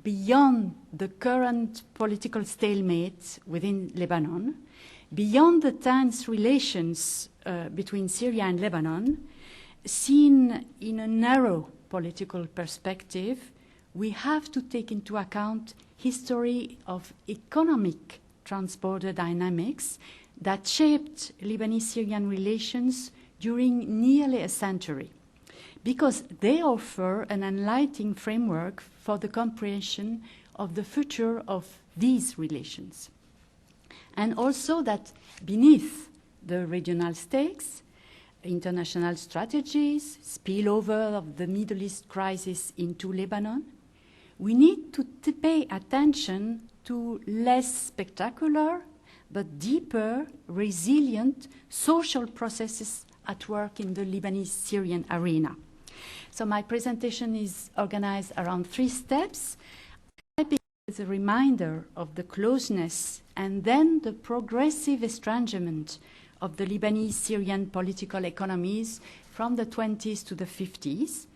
beyond the current political stalemate within Lebanon, beyond the tense relations between Syria and Lebanon, seen in a narrow political perspective, we have to take into account history of economic transborder dynamics that shaped Lebanese-Syrian relations during nearly a century, because they offer an enlightening framework for the comprehension of the future of these relations. And also that beneath the regional stakes, international strategies, spillover of the Middle East crisis into Lebanon, we need to pay attention to less spectacular but deeper, resilient social processes at work in the Lebanese-Syrian arena. So my presentation is organized around 3 steps. I begin with a reminder of the closeness and then the progressive estrangement of the Lebanese-Syrian political economies from the 20s to the 50s,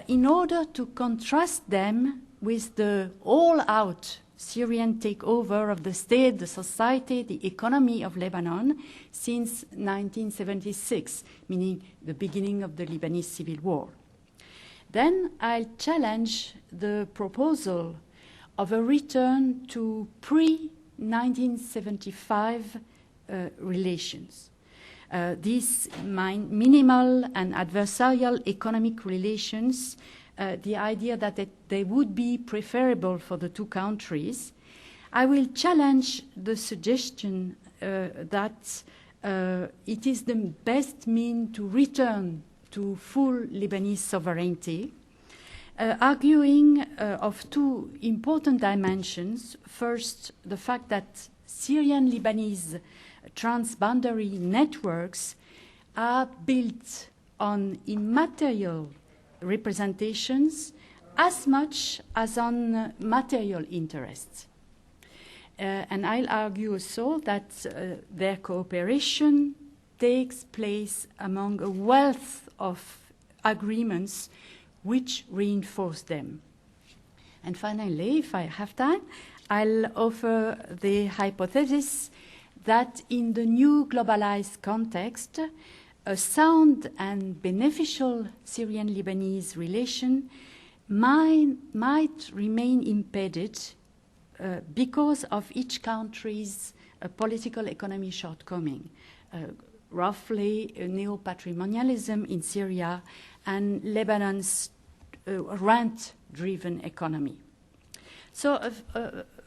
in order to contrast them with the all-out Syrian takeover of the state, the society, the economy of Lebanon since 1976, meaning the beginning of the Lebanese Civil War. Then I'll challenge the proposal of a return to pre-1975 relations. These minimal and adversarial economic relations, the idea that they would be preferable for the two countries, I will challenge the suggestion that it is the best means to return to full Lebanese sovereignty, arguing of 2 important dimensions. First, the fact that Syrian-Lebanese transboundary networks are built on immaterial representations as much as on material interests. And I'll argue also that their cooperation takes place among a wealth of agreements which reinforce them. And finally, if I have time, I'll offer the hypothesis that in the new globalized context, a sound and beneficial Syrian-Lebanese relation might remain impeded because of each country's political economy shortcoming, roughly neo-patrimonialism in Syria and Lebanon's rent-driven economy. So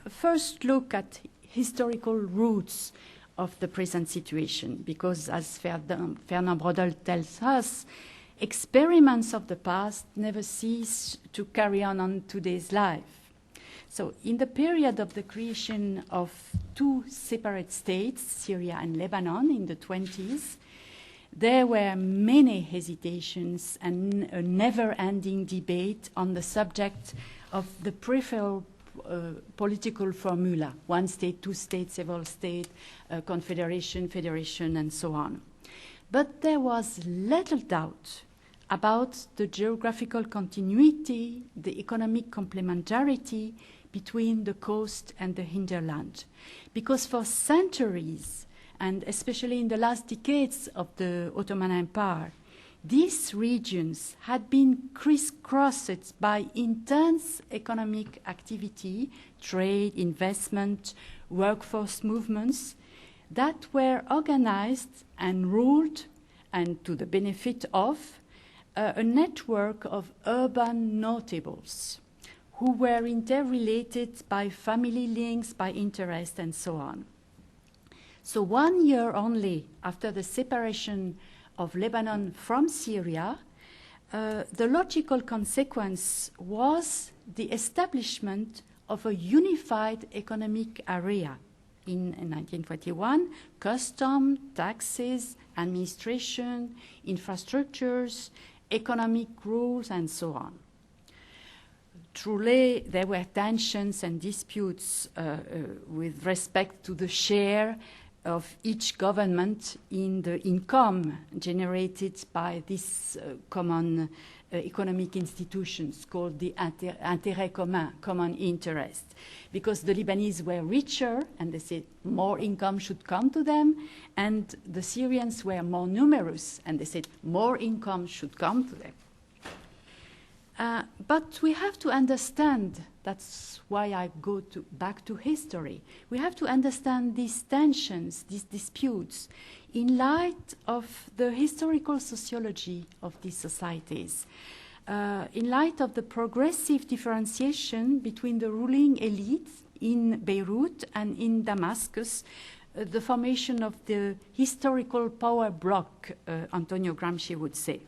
first look at historical roots of the present situation, because as Fernand Braudel tells us, experiments of the past never cease to carry on today's life. So in the period of the creation of 2 separate states, Syria and Lebanon, in the 20s, there were many hesitations and a never-ending debate on the subject of the preferable political formula: 1 state, 2 states, several states, confederation, federation, and so on. But there was little doubt about the geographical continuity, the economic complementarity between the coast and the hinterland. Because for centuries, and especially in the last decades of the Ottoman Empire, these regions had been crisscrossed by intense economic activity, trade, investment, workforce movements that were organized and ruled, and to the benefit of, a network of urban notables who were interrelated by family links, by interest, and so on. So 1 year only after the separation of Lebanon from Syria, the logical consequence was the establishment of a unified economic area. In 1941, custom, taxes, administration, infrastructures, economic rules, and so on. Truly, there were tensions and disputes with respect to the share of each government in the income generated by this common economic institutions called the intérêt commun, common interest, because the Lebanese were richer and they said more income should come to them, and the Syrians were more numerous and they said more income should come to them. But we have to understand, that's why I go back to history, we have to understand these tensions, these disputes, in light of the historical sociology of these societies, in light of the progressive differentiation between the ruling elites in Beirut and in Damascus, the formation of the historical power bloc, Antonio Gramsci would say.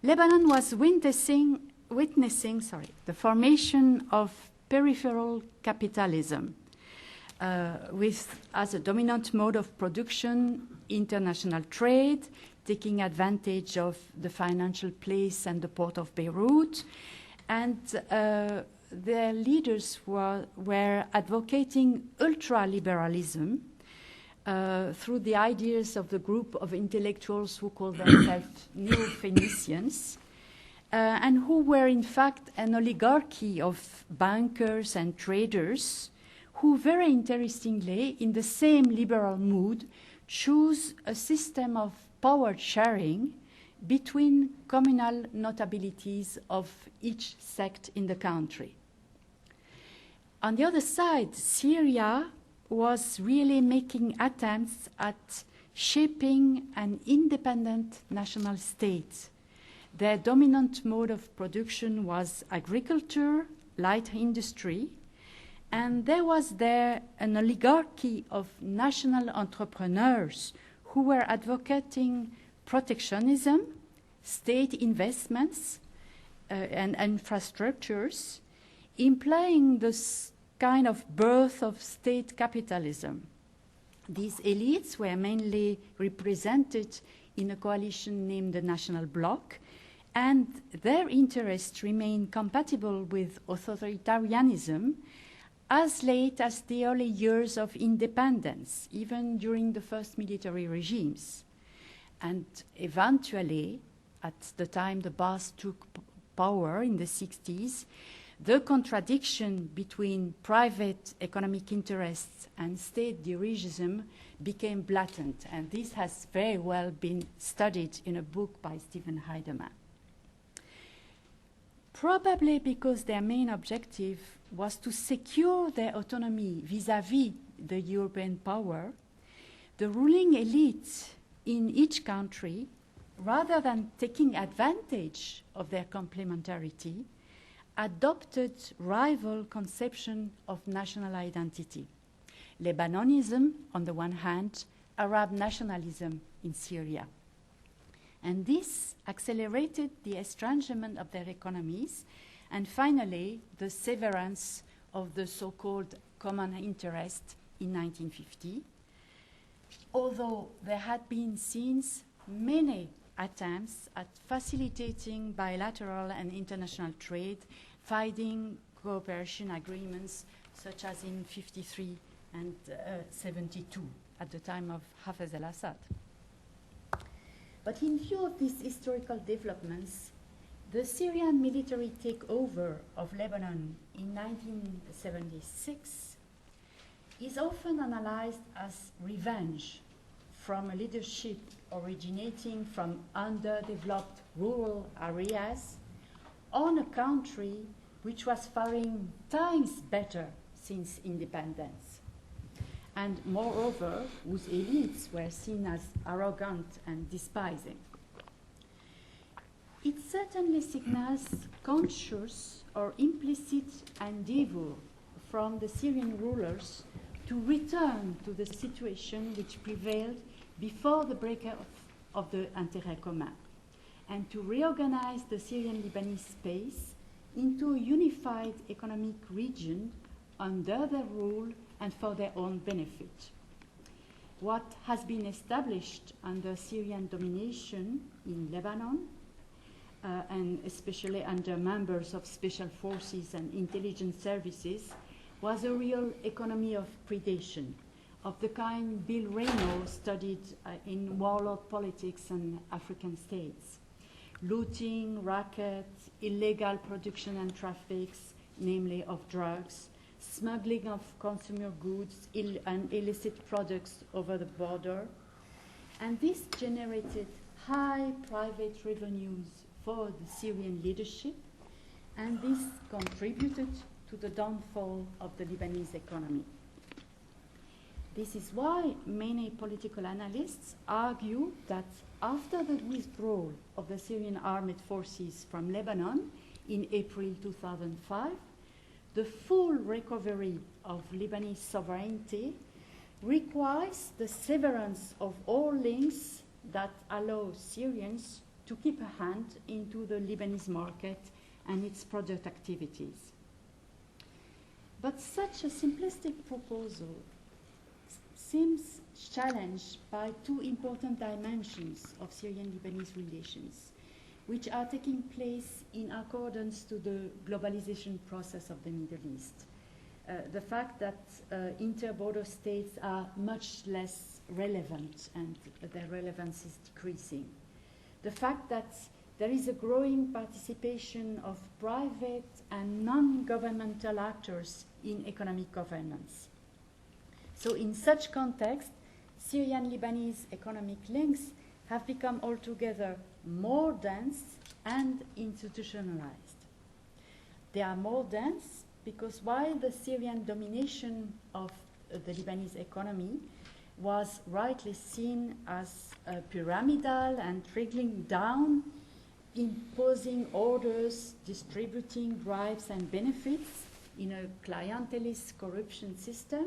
Lebanon was witnessing the formation of peripheral capitalism, with as a dominant mode of production international trade, taking advantage of the financial place and the port of Beirut, and their leaders were advocating ultra-liberalism through the ideas of the group of intellectuals who call themselves Neo-Phoenicians, and who were in fact an oligarchy of bankers and traders who very interestingly, in the same liberal mood, choose a system of power sharing between communal notabilities of each sect in the country. On the other side, Syria was really making attempts at shaping an independent national state. Their dominant mode of production was agriculture, light industry, and there was there an oligarchy of national entrepreneurs who were advocating protectionism, state investments, and infrastructures, implying this kind of birth of state capitalism. These elites were mainly represented in a coalition named the National Bloc, and their interests remained compatible with authoritarianism as late as the early years of independence, even during the first military regimes. And eventually, at the time the Baath took power in the 60s, the contradiction between private economic interests and state dirigism became blatant, and this has very well been studied in a book by Stephen Heidemann. Probably because their main objective was to secure their autonomy vis-à-vis the European power, the ruling elite in each country, rather than taking advantage of their complementarity, adopted rival conception of national identity. Lebanonism on the one hand, Arab nationalism in Syria. And this accelerated the estrangement of their economies and finally the severance of the so-called common interest in 1950, although there had been since many attempts at facilitating bilateral and international trade, finding cooperation agreements such as in 53 and 72 at the time of Hafez al-Assad. But in view of these historical developments, the Syrian military takeover of Lebanon in 1976 is often analyzed as revenge from a leadership originating from underdeveloped rural areas on a country which was faring times better since independence, and moreover, whose elites were seen as arrogant and despising. It certainly signals conscious or implicit endeavor from the Syrian rulers to return to the situation which prevailed before the breakup of the intérêt commun, and to reorganize the Syrian-Lebanese space into a unified economic region under their rule and for their own benefit. What has been established under Syrian domination in Lebanon, and especially under members of special forces and intelligence services, was a real economy of predation, of the kind Bill Reynolds studied in Warlord Politics and African States, looting, rackets, illegal production and traffics, namely of drugs, smuggling of consumer goods and illicit products over the border. And this generated high private revenues for the Syrian leadership, and this contributed to the downfall of the Lebanese economy. This is why many political analysts argue that after the withdrawal of the Syrian armed forces from Lebanon in April 2005, the full recovery of Lebanese sovereignty requires the severance of all links that allow Syrians to keep a hand into the Lebanese market and its product activities. But such a simplistic proposal seems challenged by two important dimensions of Syrian-Lebanese relations, which are taking place in accordance to the globalization process of the Middle East. The fact that inter-border states are much less relevant and their relevance is decreasing. The fact that there is a growing participation of private and non-governmental actors in economic governance. So in such context, Syrian-Lebanese economic links have become altogether more dense and institutionalized. They are more dense because while the Syrian domination of the Lebanese economy was rightly seen as pyramidal and trickling down, imposing orders, distributing bribes and benefits in a clientelist corruption system,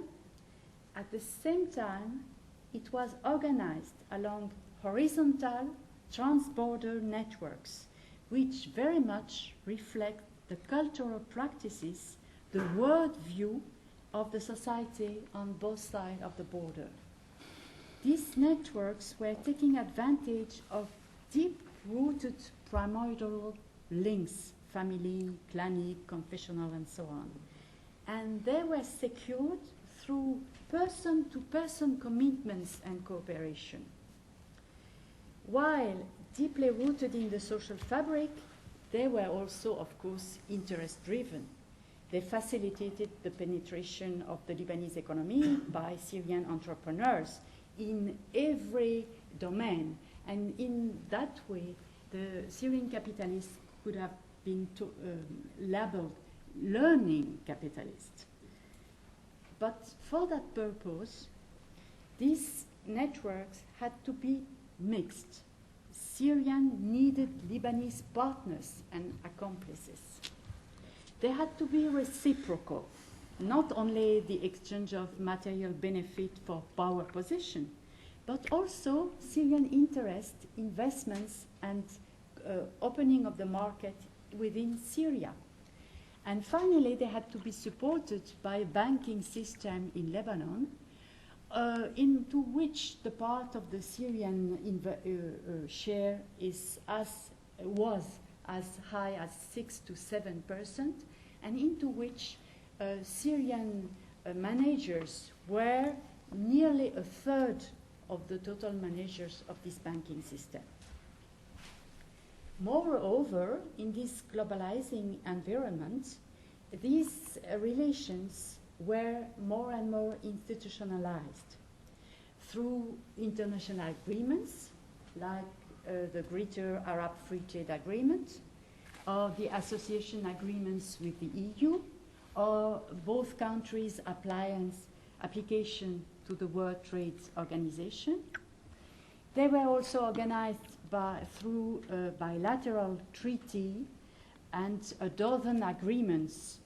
at the same time, it was organized along horizontal trans-border networks, which very much reflect the cultural practices, the worldview of the society on both sides of the border. These networks were taking advantage of deep-rooted primordial links, family, clanic, confessional, and so on. And they were secured through person-to-person commitments and cooperation. While deeply rooted in the social fabric, they were also, of course, interest-driven. They facilitated the penetration of the Lebanese economy by Syrian entrepreneurs in every domain. And in that way, the Syrian capitalists could have been labeled learning capitalists. But for that purpose, these networks had to be mixed. Syrian needed Lebanese partners and accomplices. They had to be reciprocal, not only the exchange of material benefit for power position, but also Syrian interest, investments, and opening of the market within Syria. And finally, they had to be supported by a banking system in Lebanon, into which the part of the Syrian share was as high as 6 to 7%, and into which Syrian managers were nearly a third of the total managers of this banking system. Moreover, in this globalizing environment, these relations were more and more institutionalized through international agreements like the Greater Arab Free Trade Agreement or the association agreements with the EU or both countries' application to the World Trade Organization. They were also organized through a bilateral treaty and a dozen agreements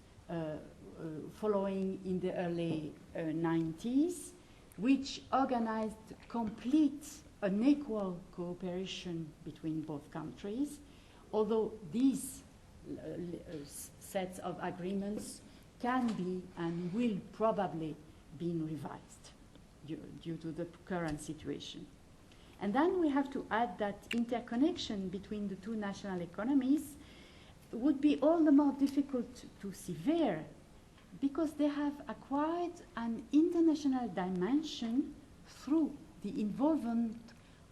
following in the early 90s, which organized complete unequal cooperation between both countries, although these sets of agreements can be and will probably be revised due to the current situation. And then we have to add that interconnection between the two national economies would be all the more difficult to sever because they have acquired an international dimension through the involvement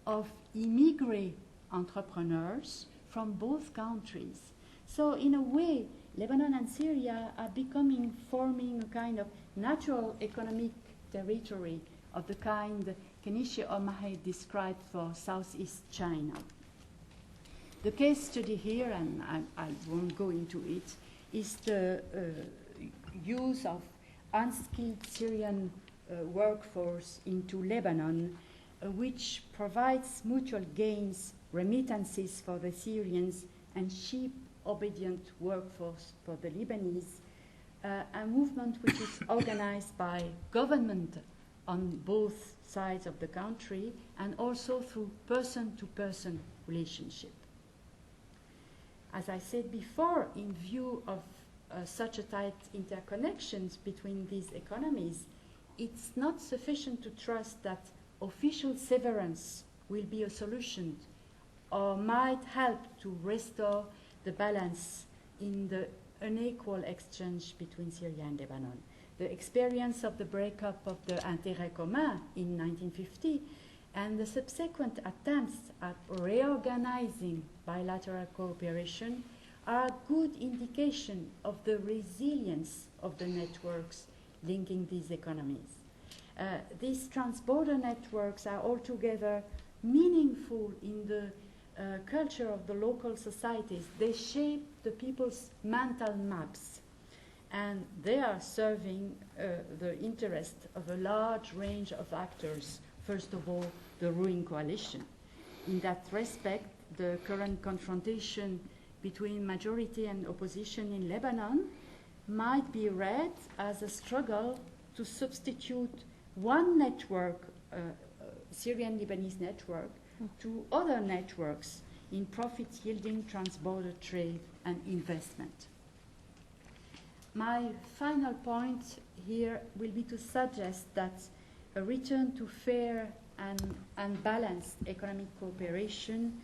of immigrant entrepreneurs from both countries. So in a way, Lebanon and Syria are forming a kind of natural economic territory of the kind Kenichi Omahe described for Southeast China. The case study here, and I won't go into it, is the use of unskilled Syrian workforce into Lebanon, which provides mutual gains, remittances for the Syrians, and cheap, obedient workforce for the Lebanese, a movement which is organized by government on both sides of the country and also through person-to-person relationship. As I said before, in view of such a tight interconnections between these economies, it's not sufficient to trust that official severance will be a solution or might help to restore the balance in the unequal exchange between Syria and Lebanon. The experience of the breakup of the Intérêt commun in 1950 and the subsequent attempts at reorganizing bilateral cooperation are a good indication of the resilience of the networks linking these economies. These transborder networks are altogether meaningful in the culture of the local societies. They shape the people's mental maps, and they are serving the interest of a large range of actors, first of all, the ruling coalition. In that respect, the current confrontation between majority and opposition in Lebanon might be read as a struggle to substitute one network, Syrian-Lebanese network, to other networks in profit-yielding transborder trade and investment. My final point here will be to suggest that a return to fair and balanced economic cooperation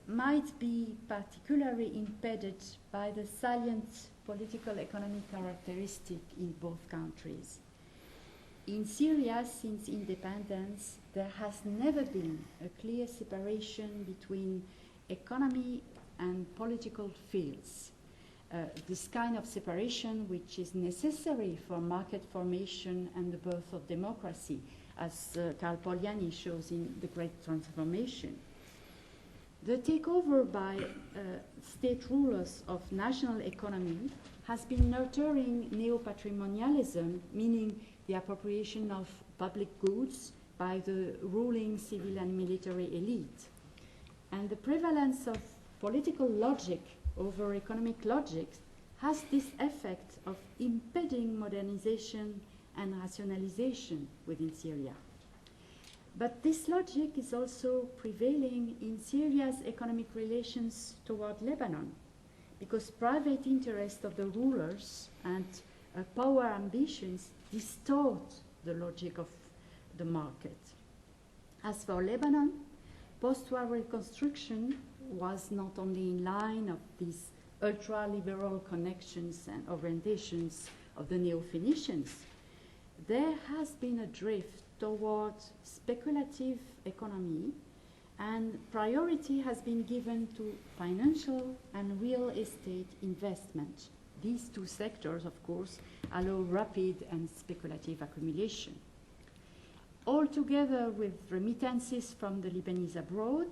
might be particularly impeded by the salient political economic characteristic in both countries. In Syria, since independence, there has never been a clear separation between economy and political fields. This kind of separation, which is necessary for market formation and the birth of democracy, as Karl Polanyi shows in The Great Transformation. The takeover by state rulers of national economy has been nurturing neo-patrimonialism, meaning the appropriation of public goods by the ruling civil and military elite. And the prevalence of political logic over economic logic has this effect of impeding modernization and rationalization within Syria. But this logic is also prevailing in Syria's economic relations toward Lebanon, because private interests of the rulers and power ambitions distort the logic of the market. As for Lebanon, post-war reconstruction was not only in line of these ultra-liberal connections and orientations of the Neo-Phoenicians, there has been a drift toward speculative economy, and priority has been given to financial and real estate investment. These two sectors, of course, allow rapid and speculative accumulation. Altogether with remittances from the Lebanese abroad,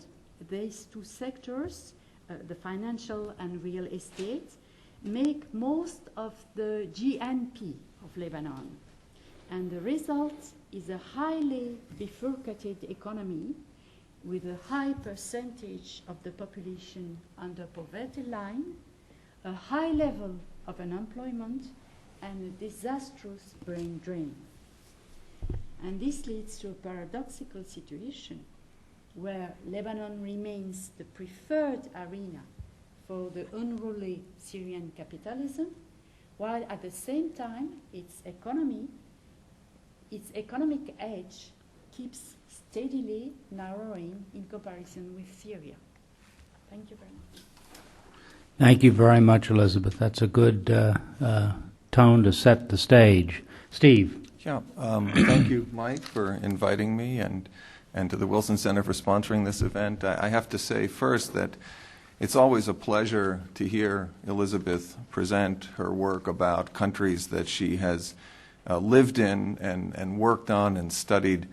these two sectors, the financial and real estate, make most of the GNP of Lebanon. And the result is a highly bifurcated economy with a high percentage of the population under poverty line, a high level of unemployment, and a disastrous brain drain. And this leads to a paradoxical situation where Lebanon remains the preferred arena for the unruly Syrian capitalism, while at the same time its economic edge keeps steadily narrowing in comparison with Syria. Thank you very much. Thank you very much, Elizabeth. That's a good tone to set the stage. Steve. Yeah, thank you, Mike, for inviting me, and to the Wilson Center for sponsoring this event. I have to say first that it's always a pleasure to hear Elizabeth present her work about countries that she has lived in and worked on and studied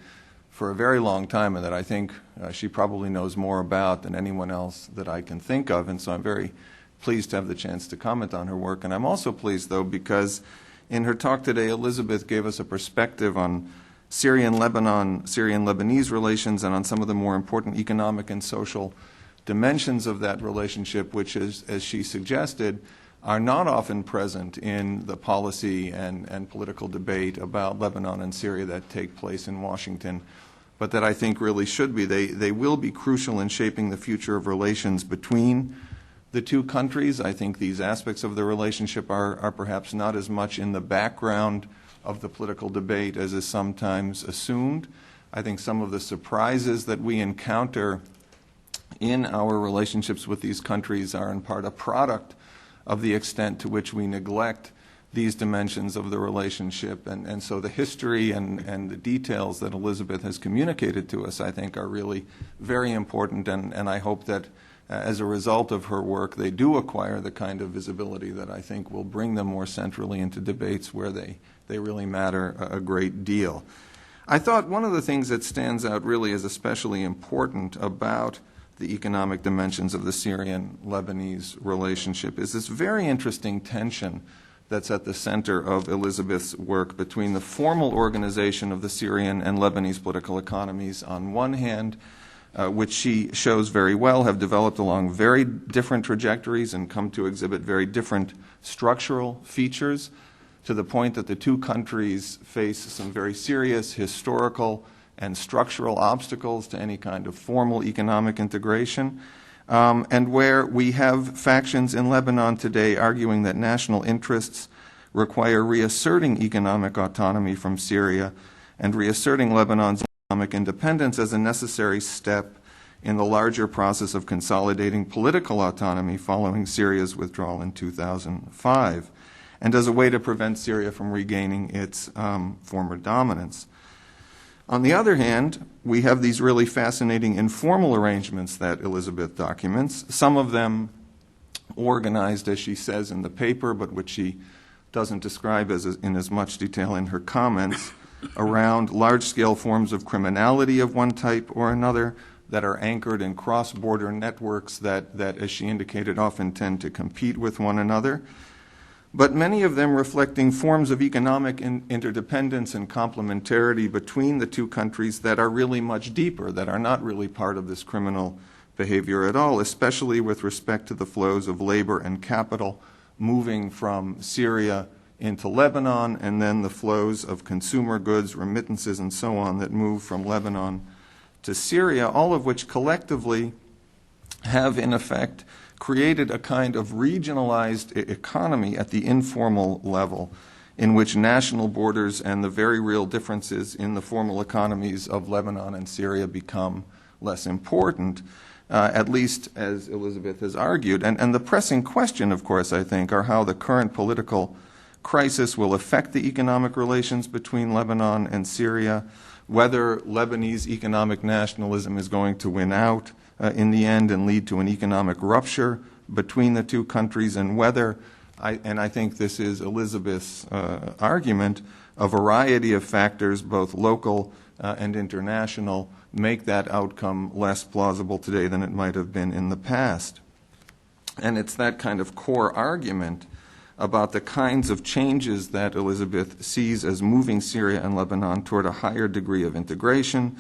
for a very long time, and that I think she probably knows more about than anyone else that I can think of. And so I'm very pleased to have the chance to comment on her work. And I'm also pleased, though, because in her talk today, Elizabeth gave us a perspective on Syrian-Lebanese relations and on some of the more important economic and social dimensions of that relationship, which, is, as she suggested, are not often present in the policy and political debate about Lebanon and Syria that take place in Washington, but that I think really should be. They will be crucial in shaping the future of relations between the two countries. I think these aspects of the relationship are perhaps not as much in the background of the political debate as is sometimes assumed. I think some of the surprises that we encounter in our relationships with these countries are in part a product of the extent to which we neglect these dimensions of the relationship. And so the history and the details that Elizabeth has communicated to us, I think, are really very important, and I hope that as a result of her work, they do acquire the kind of visibility that I think will bring them more centrally into debates where they really matter a great deal. I thought one of the things that stands out really as especially important about the economic dimensions of the Syrian-Lebanese relationship is this very interesting tension that's at the center of Elizabeth's work between the formal organization of the Syrian and Lebanese political economies on one hand, which she shows very well have developed along very different trajectories and come to exhibit very different structural features, to the point that the two countries face some very serious historical and structural obstacles to any kind of formal economic integration, and where we have factions in Lebanon today arguing that national interests require reasserting economic autonomy from Syria and reasserting Lebanon's economic independence as a necessary step in the larger process of consolidating political autonomy following Syria's withdrawal in 2005, and as a way to prevent Syria from regaining its former dominance. On the other hand, we have these really fascinating informal arrangements that Elizabeth documents, some of them organized, as she says in the paper, but which she doesn't describe in as much detail in her comments, around large-scale forms of criminality of one type or another that are anchored in cross-border networks that, as she indicated, often tend to compete with one another, but many of them reflecting forms of economic interdependence and complementarity between the two countries that are really much deeper, that are not really part of this criminal behavior at all, especially with respect to the flows of labor and capital moving from Syria into Lebanon, and then the flows of consumer goods, remittances, and so on that move from Lebanon to Syria, all of which collectively have, in effect, created a kind of regionalized economy at the informal level, in which national borders and the very real differences in the formal economies of Lebanon and Syria become less important, at least as Elizabeth has argued. And the pressing question, of course, I think, are how the current political crisis will affect the economic relations between Lebanon and Syria, whether Lebanese economic nationalism is going to win out in the end and lead to an economic rupture between the two countries, and whether, and I think this is Elizabeth's argument, a variety of factors, both local and international, make that outcome less plausible today than it might have been in the past. And it's that kind of core argument about the kinds of changes that Elizabeth sees as moving Syria and Lebanon toward a higher degree of integration,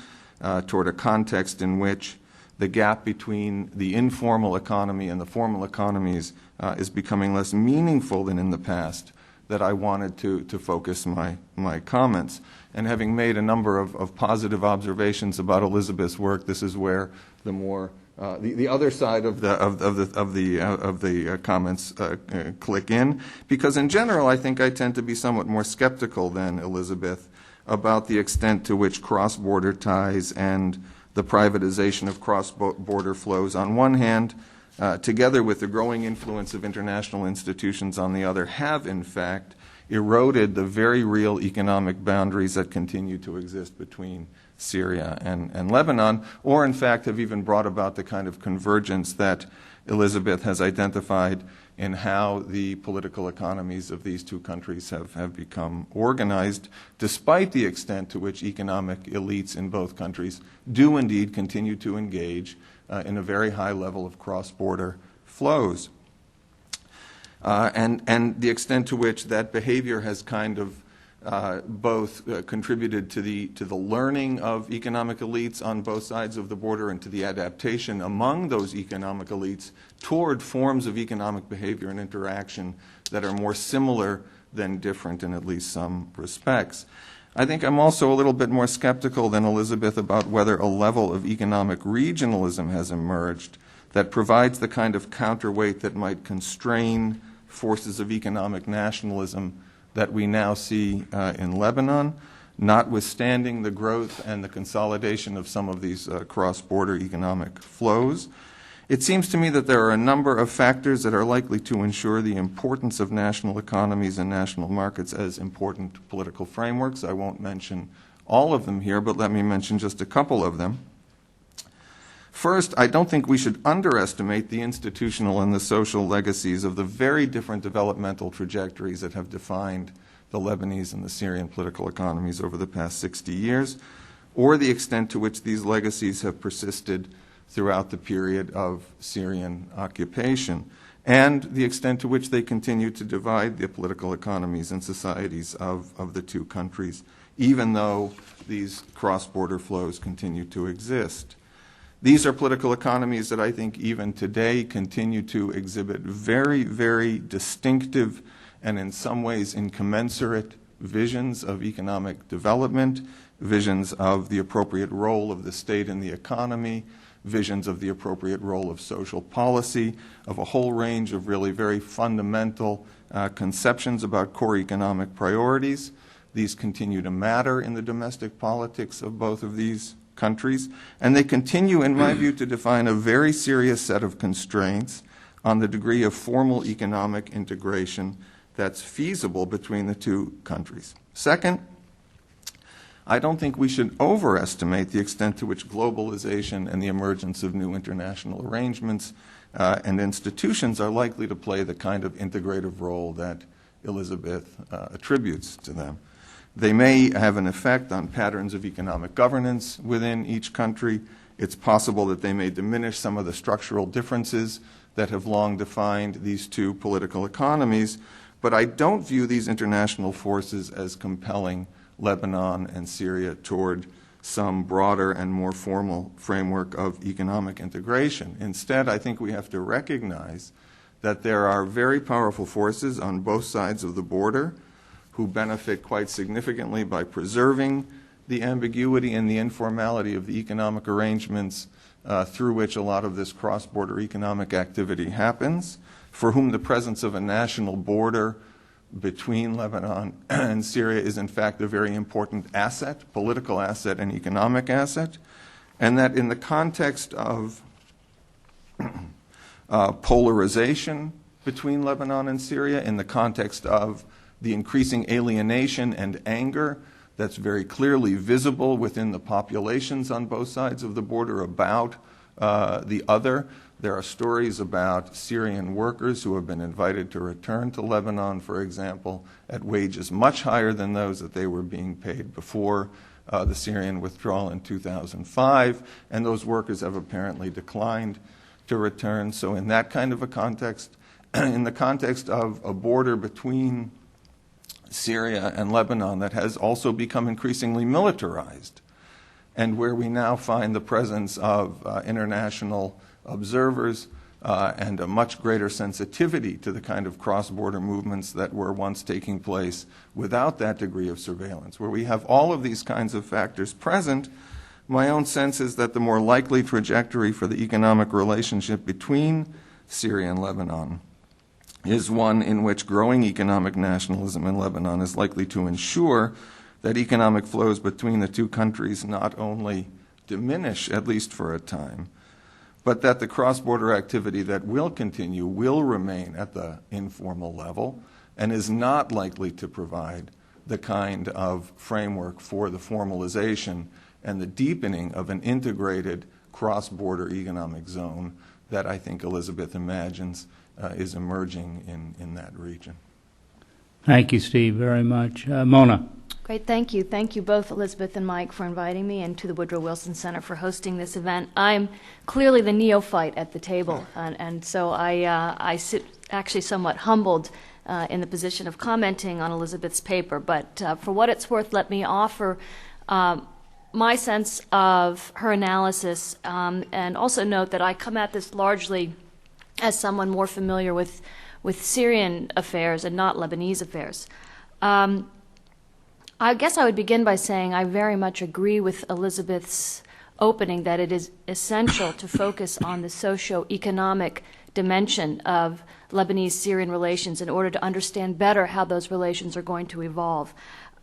toward a context in which the gap between the informal economy and the formal economies is becoming less meaningful than in the past, that I wanted to focus my comments. And having made a number of positive observations about Elizabeth's work, this is where the more the other side of the comments click in, because in general I think I tend to be somewhat more skeptical than Elizabeth about the extent to which cross-border ties and the privatization of cross-border flows on one hand, together with the growing influence of international institutions on the other, have in fact eroded the very real economic boundaries that continue to exist between Syria and Lebanon, or in fact have even brought about the kind of convergence that Elizabeth has identified in how the political economies of these two countries have become organized, despite the extent to which economic elites in both countries do indeed continue to engage in a very high level of cross-border flows. And the extent to which that behavior has kind of both contributed to the learning of economic elites on both sides of the border and to the adaptation among those economic elites toward forms of economic behavior and interaction that are more similar than different in at least some respects. I think I'm also a little bit more skeptical than Elizabeth about whether a level of economic regionalism has emerged that provides the kind of counterweight that might constrain forces of economic nationalism that we now see in Lebanon, notwithstanding the growth and the consolidation of some of these cross-border economic flows. It seems to me that there are a number of factors that are likely to ensure the importance of national economies and national markets as important political frameworks. I won't mention all of them here, but let me mention just a couple of them. First, I don't think we should underestimate the institutional and the social legacies of the very different developmental trajectories that have defined the Lebanese and the Syrian political economies over the past 60 years, or the extent to which these legacies have persisted throughout the period of Syrian occupation, and the extent to which they continue to divide the political economies and societies of the two countries, even though these cross-border flows continue to exist. These are political economies that I think even today continue to exhibit very, very distinctive and in some ways incommensurate visions of economic development, visions of the appropriate role of the state in the economy, visions of the appropriate role of social policy, of a whole range of really very fundamental conceptions about core economic priorities. These continue to matter in the domestic politics of both of these countries, and they continue, in my view, to define a very serious set of constraints on the degree of formal economic integration that's feasible between the two countries. Second, I don't think we should overestimate the extent to which globalization and the emergence of new international arrangements and institutions are likely to play the kind of integrative role that Elizabeth attributes to them. They may have an effect on patterns of economic governance within each country. It's possible that they may diminish some of the structural differences that have long defined these two political economies, but I don't view these international forces as compelling Lebanon and Syria toward some broader and more formal framework of economic integration. Instead, I think we have to recognize that there are very powerful forces on both sides of the border who benefit quite significantly by preserving the ambiguity and the informality of the economic arrangements through which a lot of this cross-border economic activity happens, for whom the presence of a national border between Lebanon and Syria is in fact a very important asset, political asset and economic asset, and that in the context of polarization between Lebanon and Syria, in the context of the increasing alienation and anger that's very clearly visible within the populations on both sides of the border about the other. There are stories about Syrian workers who have been invited to return to Lebanon, for example, at wages much higher than those that they were being paid before the Syrian withdrawal in 2005, and those workers have apparently declined to return. So in that kind of a context, in the context of a border between Syria and Lebanon that has also become increasingly militarized, and where we now find the presence of international observers and a much greater sensitivity to the kind of cross-border movements that were once taking place without that degree of surveillance, where we have all of these kinds of factors present, my own sense is that the more likely trajectory for the economic relationship between Syria and Lebanon is one in which growing economic nationalism in Lebanon is likely to ensure that economic flows between the two countries not only diminish, at least for a time, but that the cross-border activity that will continue will remain at the informal level, and is not likely to provide the kind of framework for the formalization and the deepening of an integrated cross-border economic zone that I think Elizabeth imagines is emerging in that region. Thank you, Steve, very much. Mona. Great, thank you. Thank you both, Elizabeth and Mike, for inviting me, and to the Woodrow Wilson Center for hosting this event. I'm clearly the neophyte at the table, and so I sit actually somewhat humbled in the position of commenting on Elizabeth's paper. But for what it's worth, let me offer my sense of her analysis, and also note that I come at this largely as someone more familiar with Syrian affairs and not Lebanese affairs. I guess I would begin by saying I very much agree with Elizabeth's opening that it is essential to focus on the socio-economic dimension of Lebanese-Syrian relations in order to understand better how those relations are going to evolve.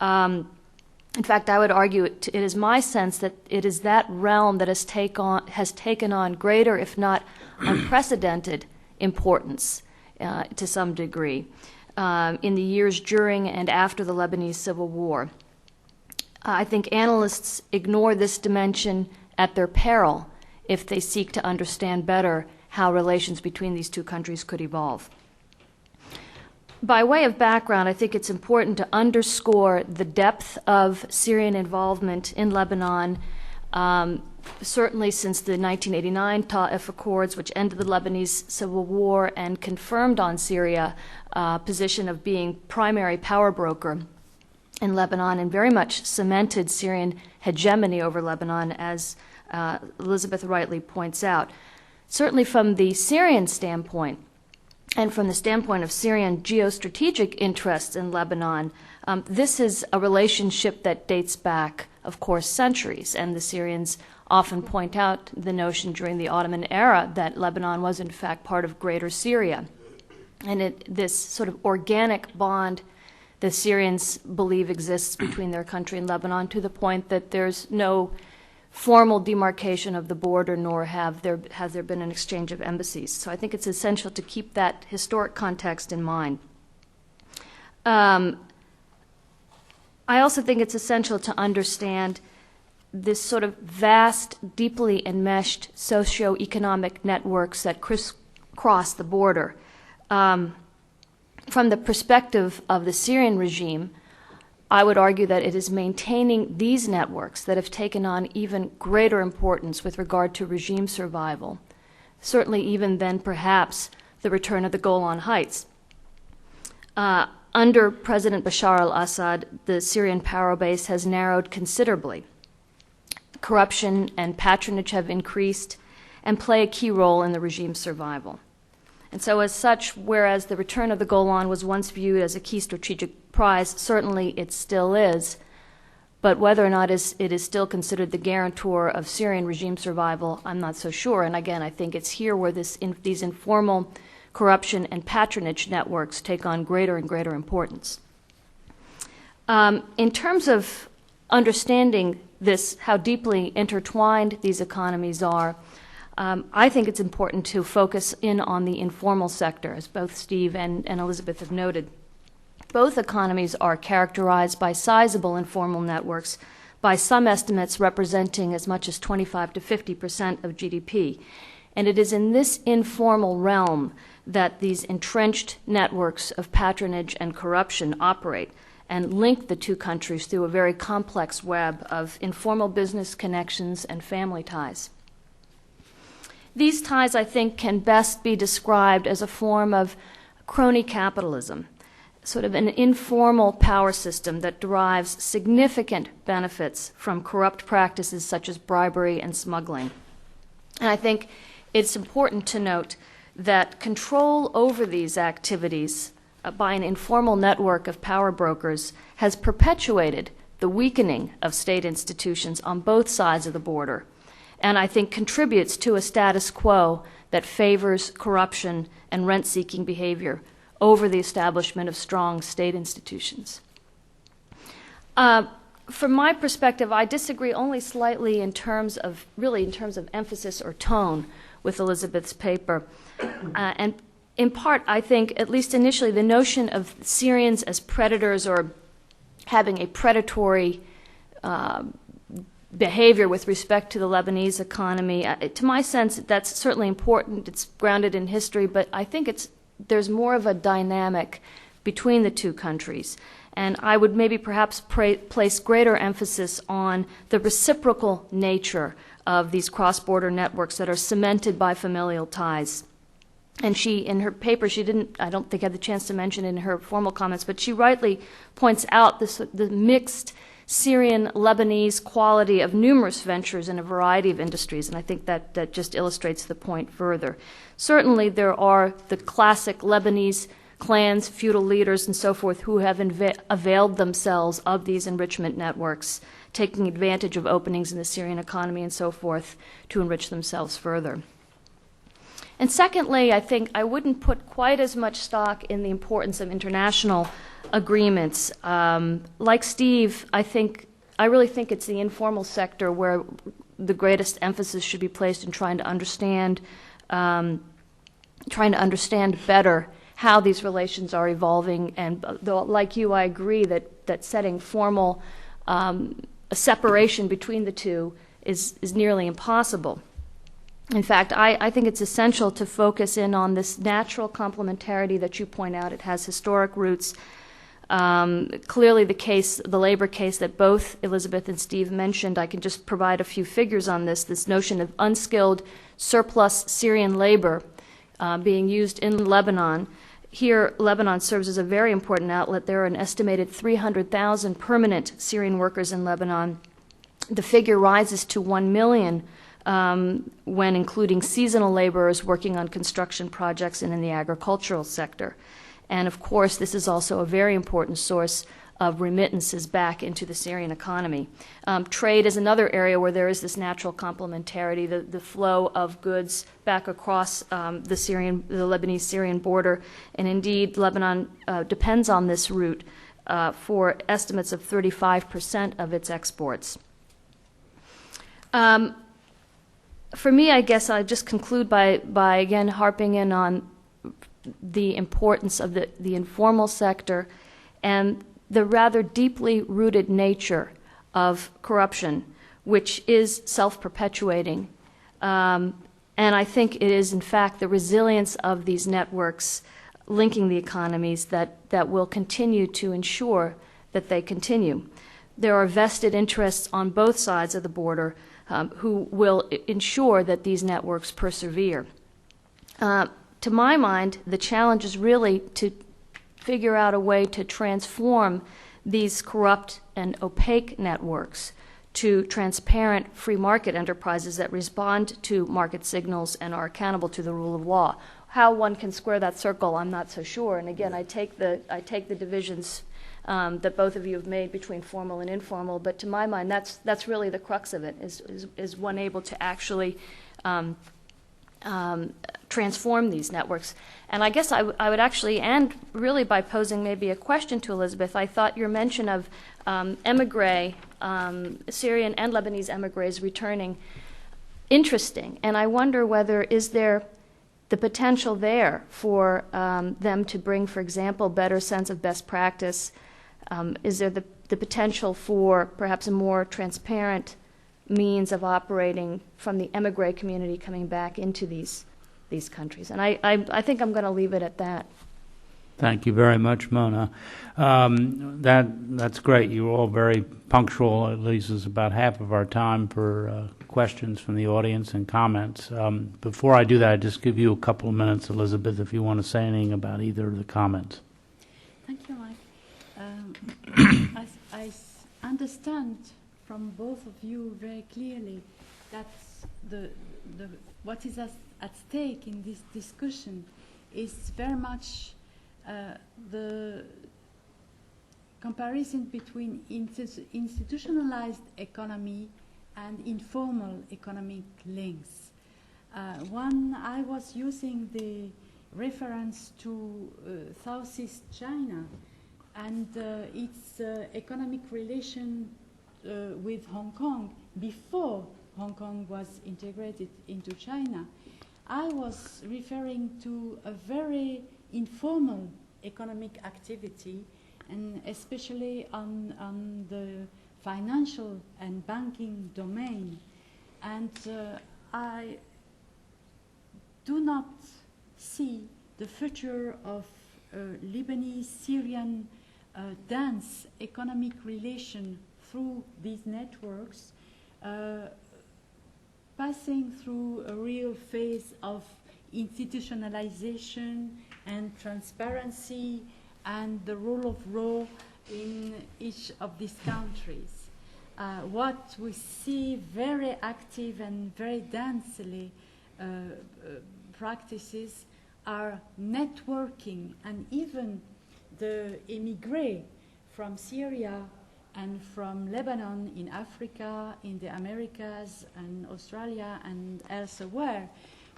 In fact, I would argue it is my sense that it is that realm that has taken on greater, if not unprecedented, importance to some degree in the years during and after the Lebanese Civil War. I think analysts ignore this dimension at their peril if they seek to understand better how relations between these two countries could evolve. By way of background, I think it's important to underscore the depth of Syrian involvement in Lebanon, certainly since the 1989 Ta'if Accords, which ended the Lebanese Civil War and confirmed on Syria position of being primary power broker in Lebanon, and very much cemented Syrian hegemony over Lebanon, as Elizabeth rightly points out. Certainly from the Syrian standpoint, and from the standpoint of Syrian geostrategic interests in Lebanon, this is a relationship that dates back, of course, centuries, and the Syrians often point out the notion during the Ottoman era that Lebanon was in fact part of Greater Syria. And this sort of organic bond the Syrians believe exists between their country and Lebanon, to the point that there's no formal demarcation of the border, nor has there been an exchange of embassies. So I think it's essential to keep that historic context in mind. I also think it's essential to understand this sort of vast, deeply enmeshed socio-economic networks that crisscross the border. From the perspective of the Syrian regime, I would argue that it is maintaining these networks that have taken on even greater importance with regard to regime survival, certainly even than perhaps the return of the Golan Heights. Under President Bashar al-Assad, the Syrian power base has narrowed considerably. Corruption and patronage have increased and play a key role in the regime's survival. And so as such, whereas the return of the Golan was once viewed as a key strategic prize, certainly it still is, but whether or not it is still considered the guarantor of Syrian regime survival, I'm not so sure. And again, I think it's here where these informal corruption and patronage networks take on greater and greater importance. In terms of understanding this, how deeply intertwined these economies are, I think it's important to focus in on the informal sector, as both Steve and Elizabeth have noted. Both economies are characterized by sizable informal networks, by some estimates representing as much as 25 to 50% of GDP. And it is in this informal realm that these entrenched networks of patronage and corruption operate and link the two countries through a very complex web of informal business connections and family ties. These ties, I think, can best be described as a form of crony capitalism, sort of an informal power system that derives significant benefits from corrupt practices such as bribery and smuggling. And I think it's important to note that control over these activities by an informal network of power brokers has perpetuated the weakening of state institutions on both sides of the border, and I think contributes to a status quo that favors corruption and rent-seeking behavior over the establishment of strong state institutions. From my perspective, I disagree only slightly in terms of emphasis or tone with Elizabeth's paper. And in part, I think, at least initially, the notion of Syrians as predators or having a predatory behavior with respect to the Lebanese economy, to my sense, that's certainly important. It's grounded in history, but I think there's more of a dynamic between the two countries. And I would maybe perhaps place greater emphasis on the reciprocal nature of these cross-border networks that are cemented by familial ties. And she, in her paper, she didn't, I don't think, had the chance to mention in her formal comments, but she rightly points out the mixed Syrian-Lebanese quality of numerous ventures in a variety of industries, and I think that just illustrates the point further. Certainly there are the classic Lebanese clans, feudal leaders, and so forth who have availed themselves of these enrichment networks, taking advantage of openings in the Syrian economy and so forth to enrich themselves further. And secondly, I think I wouldn't put quite as much stock in the importance of international agreements. Like Steve, I really think it's the informal sector where the greatest emphasis should be placed in trying to understand better how these relations are evolving. And though, like you, I agree that setting formal a separation between the two is nearly impossible. In fact, I think it's essential to focus in on this natural complementarity that you point out. It has historic roots. Clearly the labor case that both Elizabeth and Steve mentioned, I can just provide a few figures on this notion of unskilled surplus Syrian labor being used in Lebanon. Here, Lebanon serves as a very important outlet. There are an estimated 300,000 permanent Syrian workers in Lebanon. The figure rises to 1 million when including seasonal laborers working on construction projects and in the agricultural sector. And of course, this is also a very important source of remittances back into the Syrian economy. Trade is another area where there is this natural complementarity, the flow of goods back across the Lebanese-Syrian border. And indeed, Lebanon depends on this route for estimates of 35% of its exports. For me, I guess I'll just conclude by again harping in on the importance of the informal sector and the rather deeply rooted nature of corruption, which is self-perpetuating. And I think it is, in fact, the resilience of these networks linking the economies that will continue to ensure that they continue. There are vested interests on both sides of the border who will ensure that these networks persevere. To my mind, the challenge is really to figure out a way to transform these corrupt and opaque networks to transparent free market enterprises that respond to market signals and are accountable to the rule of law. How one can square that circle, I'm not so sure. And again, I take the divisions that both of you have made between formal and informal, but to my mind, that's really the crux of it, is one able to actually transform these networks. And I guess I would actually end really by posing maybe a question to Elizabeth. I thought your mention of emigre, Syrian and Lebanese emigres returning, interesting. And I wonder whether is there the potential there for them to bring, for example, better sense of best practice? Is there the potential for perhaps a more transparent means of operating from the emigre community coming back into these countries? And I think I'm going to leave it at that. Thank you very much, Mona. That's great. You were all very punctual. It leaves us about half of our time for questions from the audience and comments. Before I do that, I just give you a couple of minutes, Elizabeth, if you want to say anything about either of the comments. Thank you, Mike. I understand from both of you very clearly that what is at stake in this discussion is very much the comparison between institutionalized economy and informal economic links. I was using the reference to Southeast China and its economic relation with Hong Kong before Hong Kong was integrated into China. I was referring to a very informal economic activity, and especially on the financial and banking domain. And I do not see the future of Lebanese-Syrian dense economic relation through these networks passing through a real phase of institutionalization and transparency and the rule of law in each of these countries. What we see very active and very densely practices are networking, and even the émigrés from Syria and from Lebanon in Africa, in the Americas and Australia and elsewhere,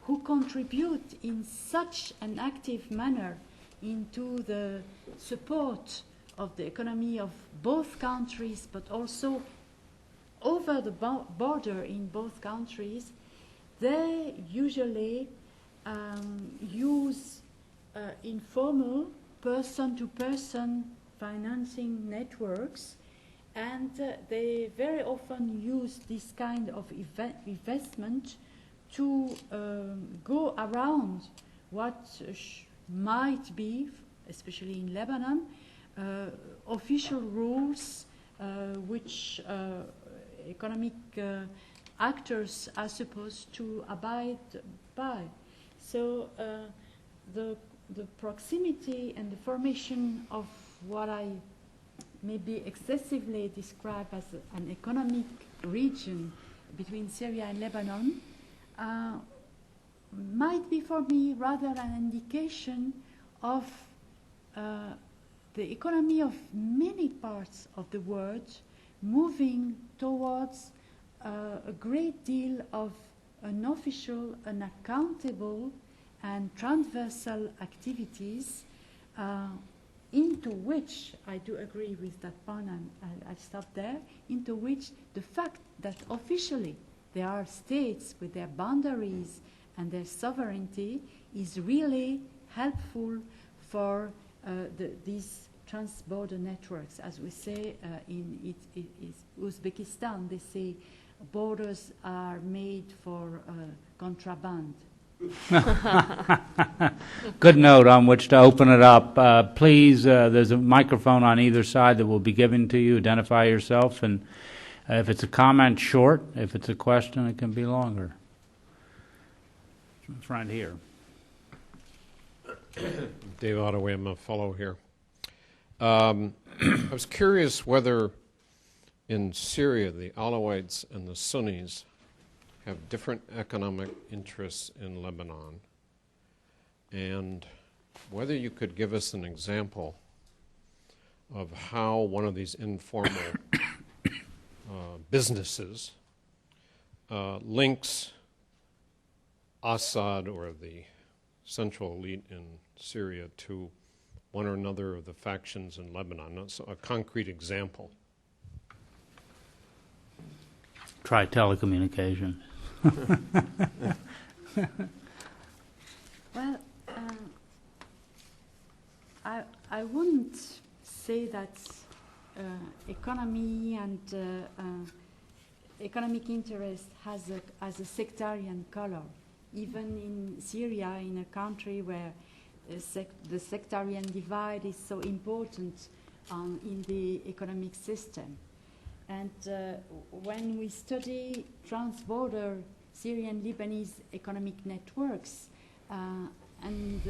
who contribute in such an active manner into the support of the economy of both countries, but also over the border in both countries. They usually use informal person-to-person financing networks, and they very often use this kind of investment to go around what might be, especially in Lebanon, official rules which economic actors are supposed to abide by. So the proximity and the formation of what I maybe excessively describe as an economic region between Syria and Lebanon might be for me rather an indication of the economy of many parts of the world moving towards a great deal of unofficial, unaccountable, and transversal activities into which, I do agree with that point, and I'll stop there, into which the fact that officially there are states with their boundaries and their sovereignty is really helpful for these trans-border networks. As we say in Uzbekistan, they say borders are made for contraband. Good note on which to open it up. Please, there's a microphone on either side that will be given to you. Identify yourself, and if it's a comment, short. If it's a question, it can be longer. Front here. Dave Ottaway, I'm a fellow here. I was curious whether in Syria the Alawites and the Sunnis have different economic interests in Lebanon, and whether you could give us an example of how one of these informal businesses links Assad or the central elite in Syria to one or another of the factions in Lebanon. That's a concrete example. Try telecommunication. Well, I wouldn't say that economy and economic interest has a sectarian color. Even in Syria, in a country where the sectarian divide is so important in the economic system. And when we study trans-border Syrian-Lebanese economic networks, and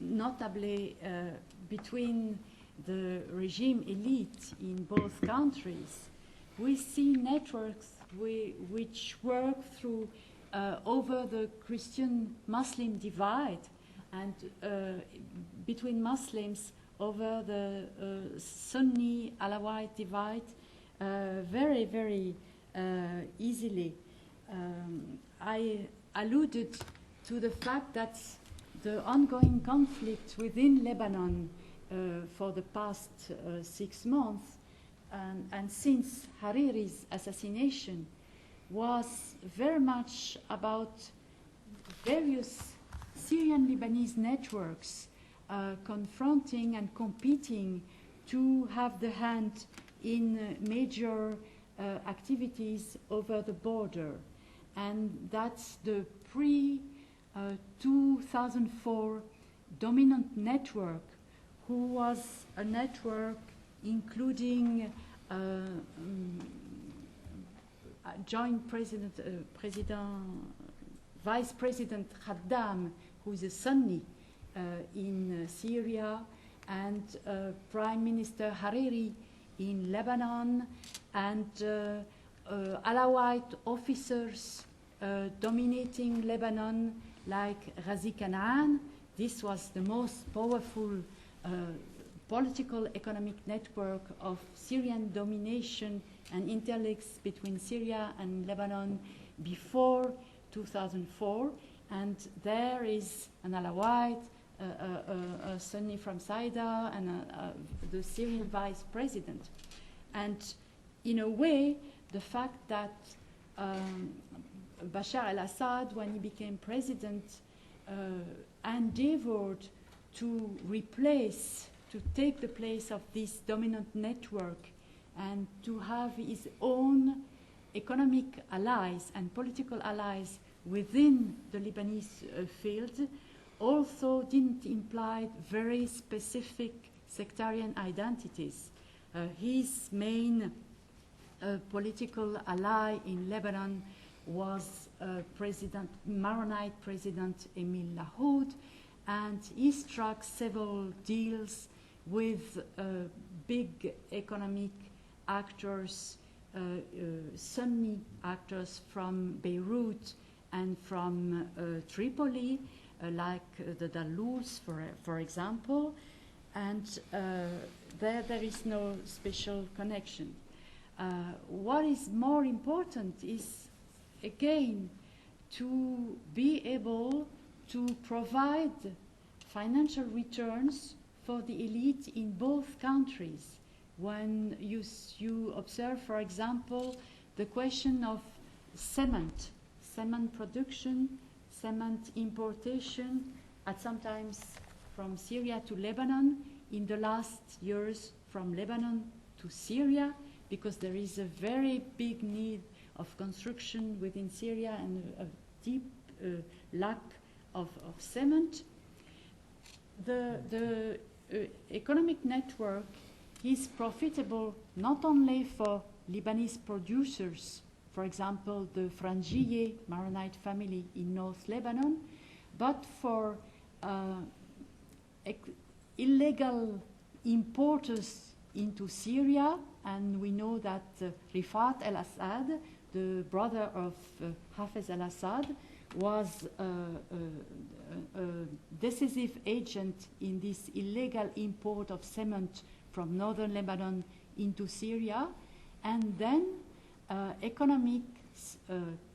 notably between the regime elite in both countries, we see networks which work through over the Christian-Muslim divide, and between Muslims over the Sunni Alawite divide very, very easily. I alluded to the fact that the ongoing conflict within Lebanon for the past 6 months and since Hariri's assassination was very much about various Syrian-Lebanese networks confronting and competing to have the hand in major activities over the border. And that's the pre-2004 dominant network, who was a network including joint Vice President Khaddam, who is a Sunni in Syria, and Prime Minister Hariri in Lebanon, and Alawite officers dominating Lebanon like Ghazi Kanaan. This was the most powerful political economic network of Syrian domination and interlinks between Syria and Lebanon before 2004. And there is an Alawite, a Sunni from Saida, and the Syrian vice president. And in a way, the fact that Bashar al-Assad, when he became president, endeavored to take the place of this dominant network and to have his own economic allies and political allies within the Lebanese field, also didn't imply very specific sectarian identities. His main political ally in Lebanon was Maronite President Emil Lahoud, and he struck several deals with big economic actors, Sunni actors from Beirut and from Tripoli, like the Dalous, for example, and there is no special connection. What is more important is, again, to be able to provide financial returns for the elite in both countries. When you observe, for example, the question of cement production, cement importation, at sometimes from Syria to Lebanon, in the last years from Lebanon to Syria, because there is a very big need of construction within Syria and a deep lack of cement. The economic network is profitable not only for Lebanese producers, for example, the Frangieh Maronite family in North Lebanon, but for illegal importers into Syria. And we know that Rifat al-Assad, the brother of Hafez al-Assad, was a decisive agent in this illegal import of cement from northern Lebanon into Syria. And then economic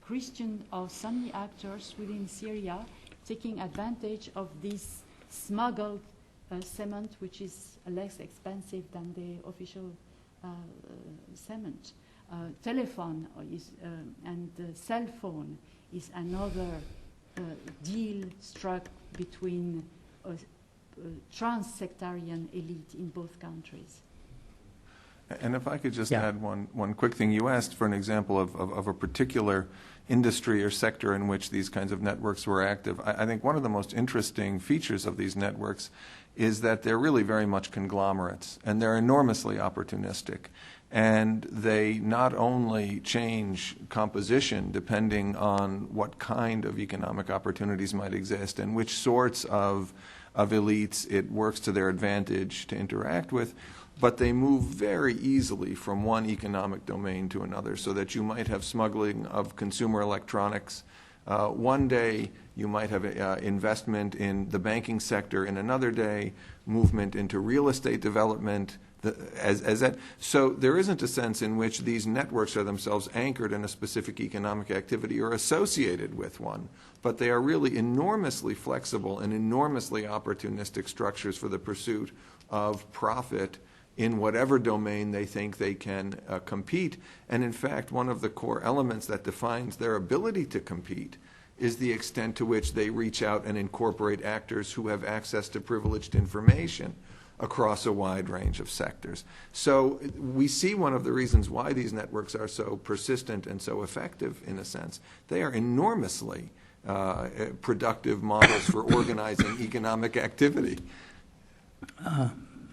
Christian or Sunni actors within Syria taking advantage of this smuggled cement, which is less expensive than the official cement. Telephone and cell phone is another deal struck between trans-sectarian elite in both countries. And if I could just add one quick thing. You asked for an example of a particular industry or sector in which these kinds of networks were active. I think one of the most interesting features of these networks is that they're really very much conglomerates, and they're enormously opportunistic. And they not only change composition depending on what kind of economic opportunities might exist and which sorts of elites it works to their advantage to interact with, but they move very easily from one economic domain to another, so that you might have smuggling of consumer electronics. One day you might have investment in the banking sector, in another day movement into real estate development. So there isn't a sense in which these networks are themselves anchored in a specific economic activity or associated with one, but they are really enormously flexible and enormously opportunistic structures for the pursuit of profit in whatever domain they think they can compete. And in fact, one of the core elements that defines their ability to compete is the extent to which they reach out and incorporate actors who have access to privileged information across a wide range of sectors. So we see one of the reasons why these networks are so persistent and so effective, in a sense. They are enormously productive models for organizing economic activity.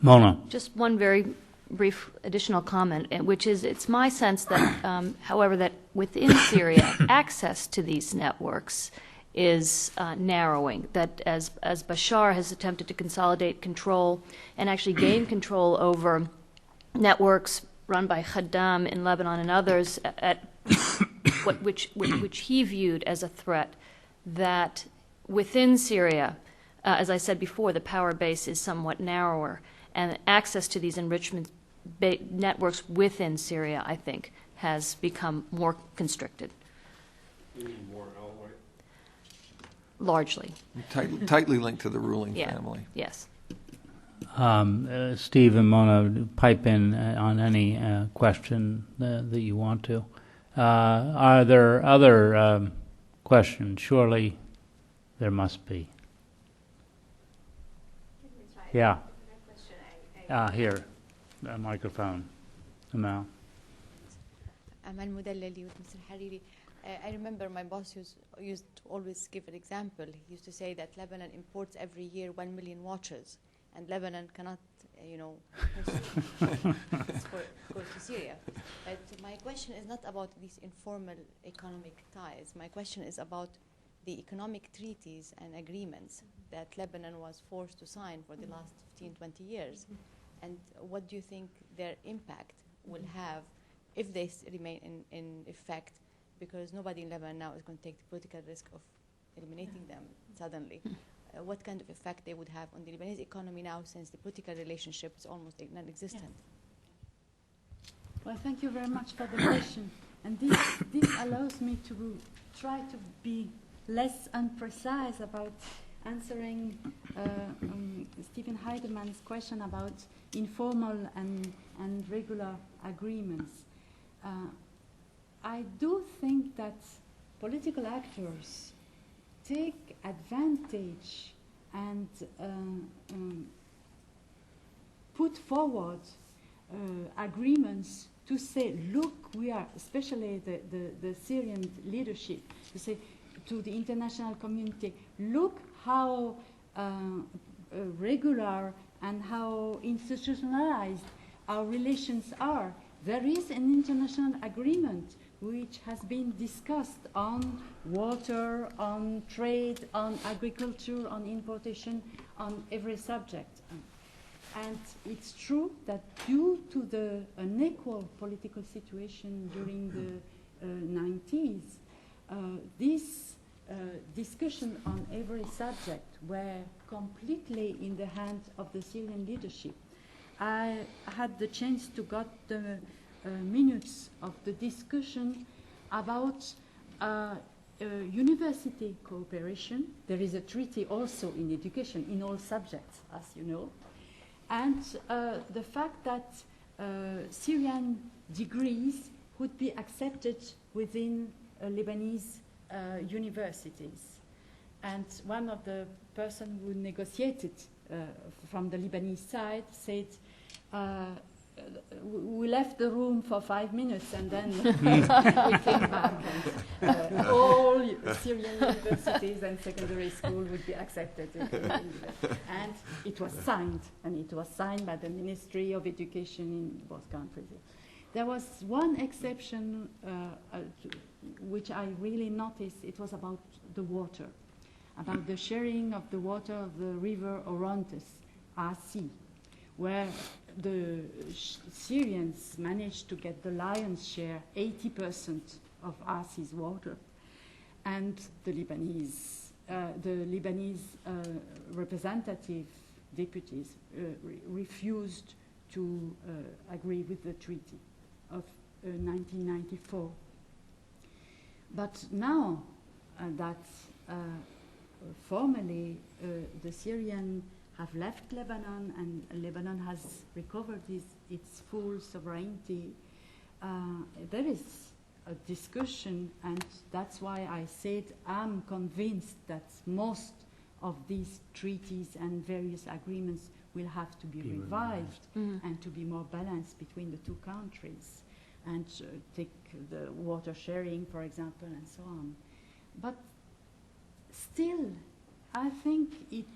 Mona. Just one very brief additional comment, which is it's my sense that, however, that within Syria, access to these networks is narrowing, that as Bashar has attempted to consolidate control and actually gain control over networks run by Khaddam in Lebanon and others, which he viewed as a threat, that within Syria, as I said before, the power base is somewhat narrower, and access to these enrichment networks within Syria, I think, has become more constricted. You mean more outright? Largely. Tightly linked to the ruling Yeah. family. Yes. Steve and Mona, pipe in on any question that you want to. Are there other questions? Surely there must be. Yeah. Here, a microphone. Amal. Amal Mudallali with Mr. Hariri. I remember my boss used to always give an example. He used to say that Lebanon imports every year 1 million watches, and Lebanon cannot, go to Syria. But my question is not about these informal economic ties. My question is about the economic treaties and agreements that Lebanon was forced to sign for the last 15, 20 years. And what do you think their impact will have if they remain in effect? Because nobody in Lebanon now is going to take the political risk of eliminating them suddenly. What kind of effect they would have on the Lebanese economy now, since the political relationship is almost non-existent? Well, thank you very much for the question. And this allows me to try to be less imprecise about answering Stephen Heideman's question about informal and regular agreements. I do think that political actors take advantage and put forward agreements to say, look, we are, especially the Syrian leadership, to say to the international community, look how regular and how institutionalized our relations are. There is an international agreement which has been discussed on water, on trade, on agriculture, on importation, on every subject. And it's true that due to the unequal political situation during the 90s, this discussion on every subject were completely in the hands of the Syrian leadership. I had the chance to get the minutes of the discussion about university cooperation. There is a treaty also in education in all subjects, as you know. And the fact that Syrian degrees would be accepted within Lebanese universities. And one of the persons who negotiated from the Lebanese side said, we left the room for 5 minutes and then we came back. And, all Syrian universities and secondary school would be accepted. And it was signed, and it was signed by the Ministry of Education in both countries. There was one exception which I really noticed. It was about the water, about the sharing of the water of the river Orontes, RC, where the Syrians managed to get the lion's share, 80% of RC's water, and the Lebanese representative deputies refused to agree with the treaty of 1994. But now that formally the Syrian have left Lebanon and Lebanon has recovered its full sovereignty, there is a discussion, and that's why I said I'm convinced that most of these treaties and various agreements will have to be revived and to be more balanced between the two countries, and take the water sharing, for example, and so on. But still, I think it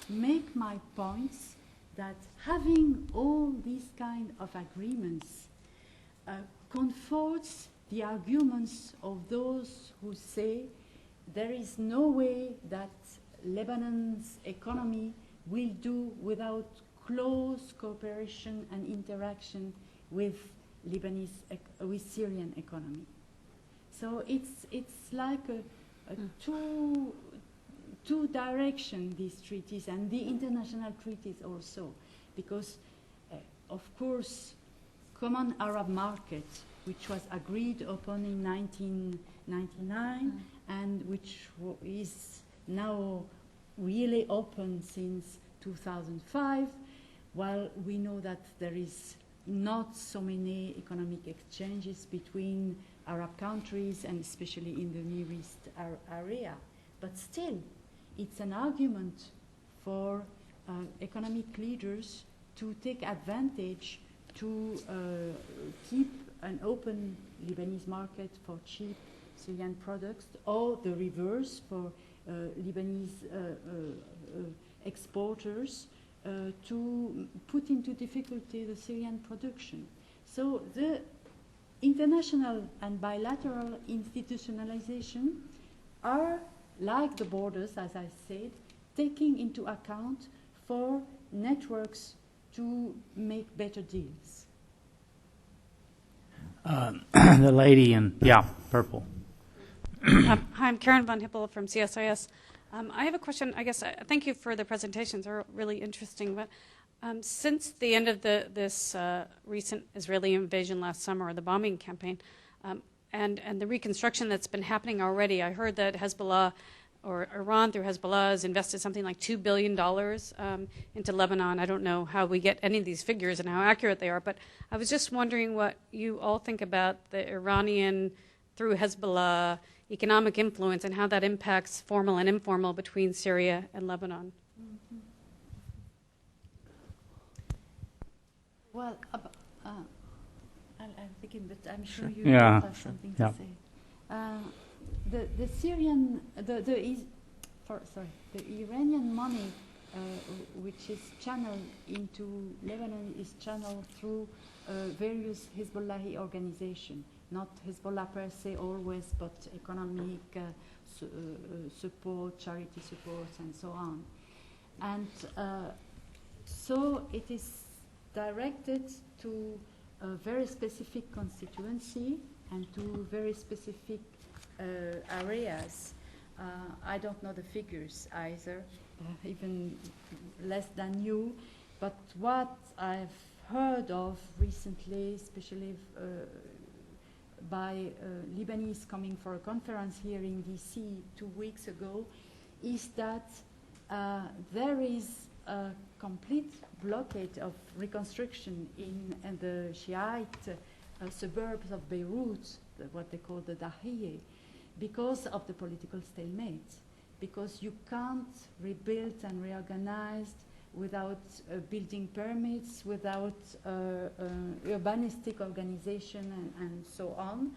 make my points that having all these kind of agreements comforts the arguments of those who say there is no way that Lebanon's economy will do without close cooperation and interaction with with Syrian economy. So it's like a two direction, these treaties, and the international treaties also, because of course common Arab market, which was agreed upon in 1999 and which is now really open since 2005, while we know that there is not so many economic exchanges between Arab countries and especially in the Near East area. But still, it's an argument for economic leaders to take advantage to keep an open Lebanese market for cheap Syrian products, or the reverse for Lebanese exporters to put into difficulty the Syrian production. So the international and bilateral institutionalization are, like the borders, as I said, taking into account for networks to make better deals. The lady in, purple. Hi, I'm Karen Von Hippel from CSIS. I have a question. I guess thank you for the presentations. They're really interesting. But since the end of this recent Israeli invasion last summer, or the bombing campaign, and the reconstruction that's been happening already, I heard that Hezbollah, or Iran through Hezbollah, has invested something like $2 billion into Lebanon. I don't know how we get any of these figures and how accurate they are, but I was just wondering what you all think about the Iranian, through Hezbollah, economic influence and how that impacts formal and informal between Syria and Lebanon. Mm-hmm. Well, I'm thinking, but I'm sure you have something to say. The Syrian, the Iranian money, which is channeled into Lebanon, is channeled through various Hezbollah organizations. Not Hezbollah per se always, but economic support, charity support, and so on. And so it is directed to a very specific constituency and to very specific areas. I don't know the figures either, even less than you, but what I've heard of recently, especially by Lebanese coming for a conference here in DC 2 weeks ago, is that there is a complete blockade of reconstruction in the Shiite suburbs of Beirut, what they call the Dahiye, because of the political stalemate, because you can't rebuild and reorganize without building permits, without urbanistic organization, and so on,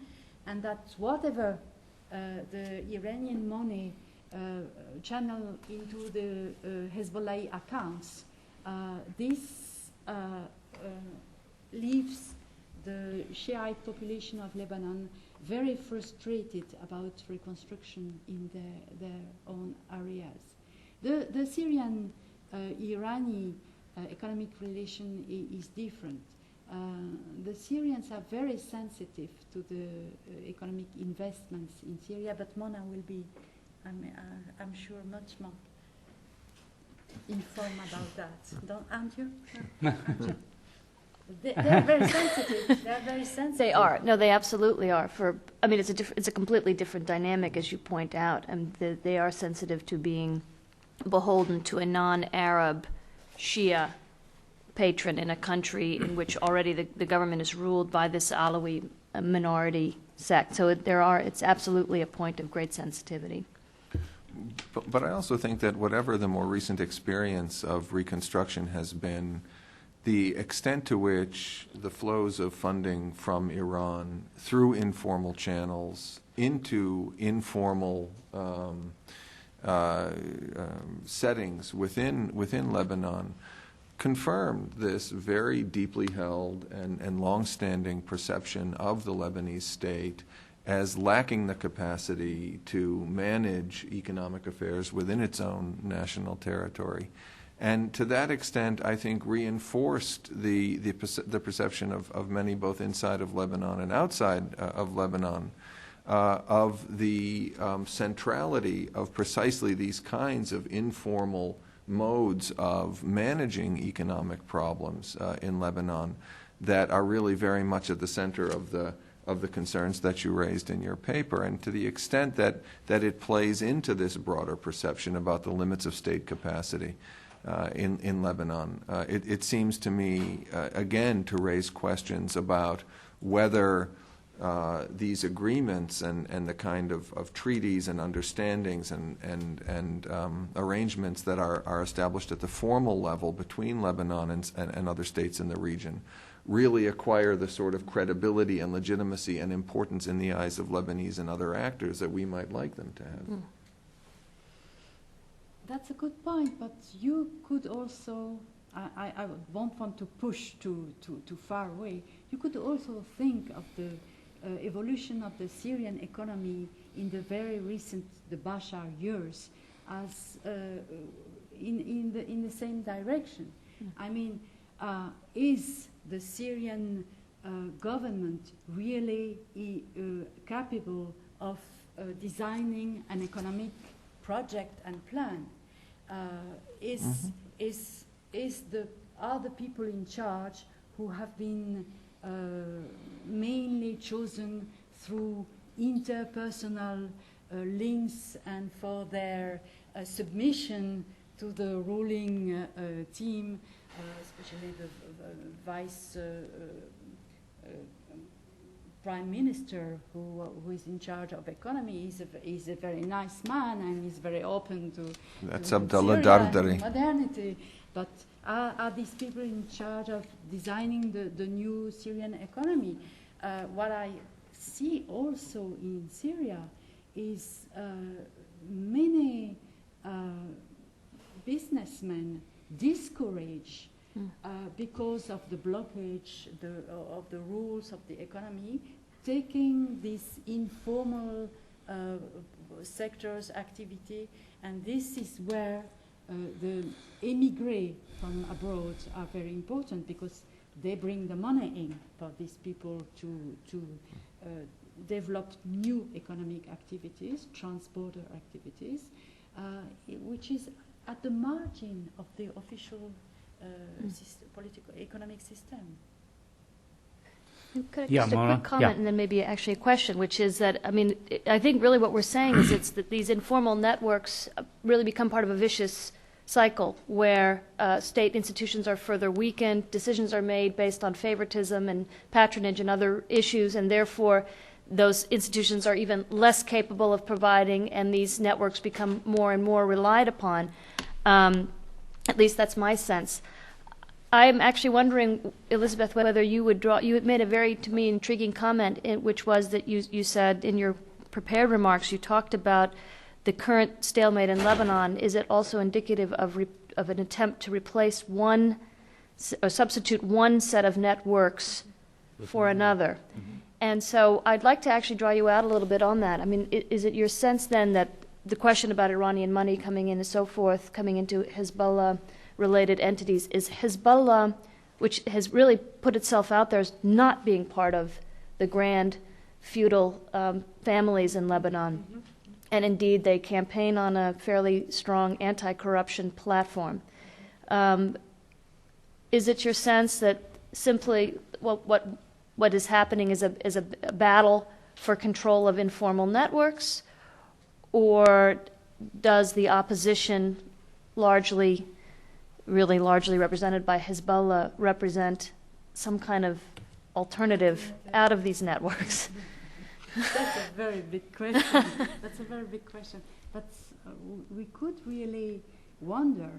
and that whatever the Iranian money channel into the Hezbollah accounts, this leaves the Shiite population of Lebanon very frustrated about reconstruction in their own areas. The Syrian Irani economic relation is different. The Syrians are very sensitive to the economic investments in Syria, but Mona will be, I'm sure, much more informed about that. Aren't you? They're very sensitive. They're very sensitive. They are. No, they absolutely are. It's a completely different dynamic, as you point out, and they are sensitive to being beholden to a non-Arab Shia patron in a country in which already the government is ruled by this Alawi minority sect. So it's absolutely a point of great sensitivity. But I also think that whatever the more recent experience of reconstruction has been, the extent to which the flows of funding from Iran through informal channels into informal settings within Lebanon confirmed this very deeply held and long-standing perception of the Lebanese state as lacking the capacity to manage economic affairs within its own national territory. And to that extent, I think reinforced the perception of many, both inside of Lebanon and outside of Lebanon, of the centrality of precisely these kinds of informal modes of managing economic problems in Lebanon that are really very much at the center of the concerns that you raised in your paper. And to the extent that it plays into this broader perception about the limits of state capacity in Lebanon, it seems to me, again, to raise questions about whether these agreements and the kind of treaties and understandings and arrangements that are established at the formal level between Lebanon and other states in the region really acquire the sort of credibility and legitimacy and importance in the eyes of Lebanese and other actors that we might like them to have. That's a good point, but you could also, I won't want to push too far away, you could also think of the evolution of the Syrian economy in the very recent, the Bashar years, as in the same direction. I mean, is the Syrian government really capable of designing an economic project and plan? Are the people in charge who have been mainly chosen through interpersonal links and for their submission to the ruling team, especially the vice prime minister who is in charge of economy? He's a very nice man and he's very open to Abdullah Syria Dardari. and modernity. But are these people in charge of designing the new Syrian economy? What I see also in Syria is many businessmen discourage because of the blockage of the rules of the economy, taking this informal sectors activity, and this is where the émigrés from abroad are very important, because they bring the money in for these people to develop new economic activities, transborder activities, which is at the margin of the official political economic system. Just a quick comment and then maybe actually a question, which is that, I mean, I think really what we're saying is it's that these informal networks really become part of a vicious cycle where state institutions are further weakened, decisions are made based on favoritism and patronage and other issues, and therefore those institutions are even less capable of providing, and these networks become more and more relied upon. At least that's my sense. I'm actually wondering, Elizabeth, whether you would draw, you had made a very, to me, intriguing comment, which was that you said in your prepared remarks, you talked about the current stalemate in Lebanon. Is it also indicative of an attempt to replace one, or substitute one set of networks for another? And so I'd like to actually draw you out a little bit on that. I mean, is it your sense then that the question about Iranian money coming in and so forth, coming into Hezbollah-related entities, is Hezbollah, which has really put itself out there as not being part of the grand feudal families in Lebanon, and indeed they campaign on a fairly strong anti-corruption platform. Is it your sense that simply what is happening is a battle for control of informal networks, or does the opposition really largely represented by Hezbollah represent some kind of alternative out of these networks? That's a very big question. That's a very big question. But we could really wonder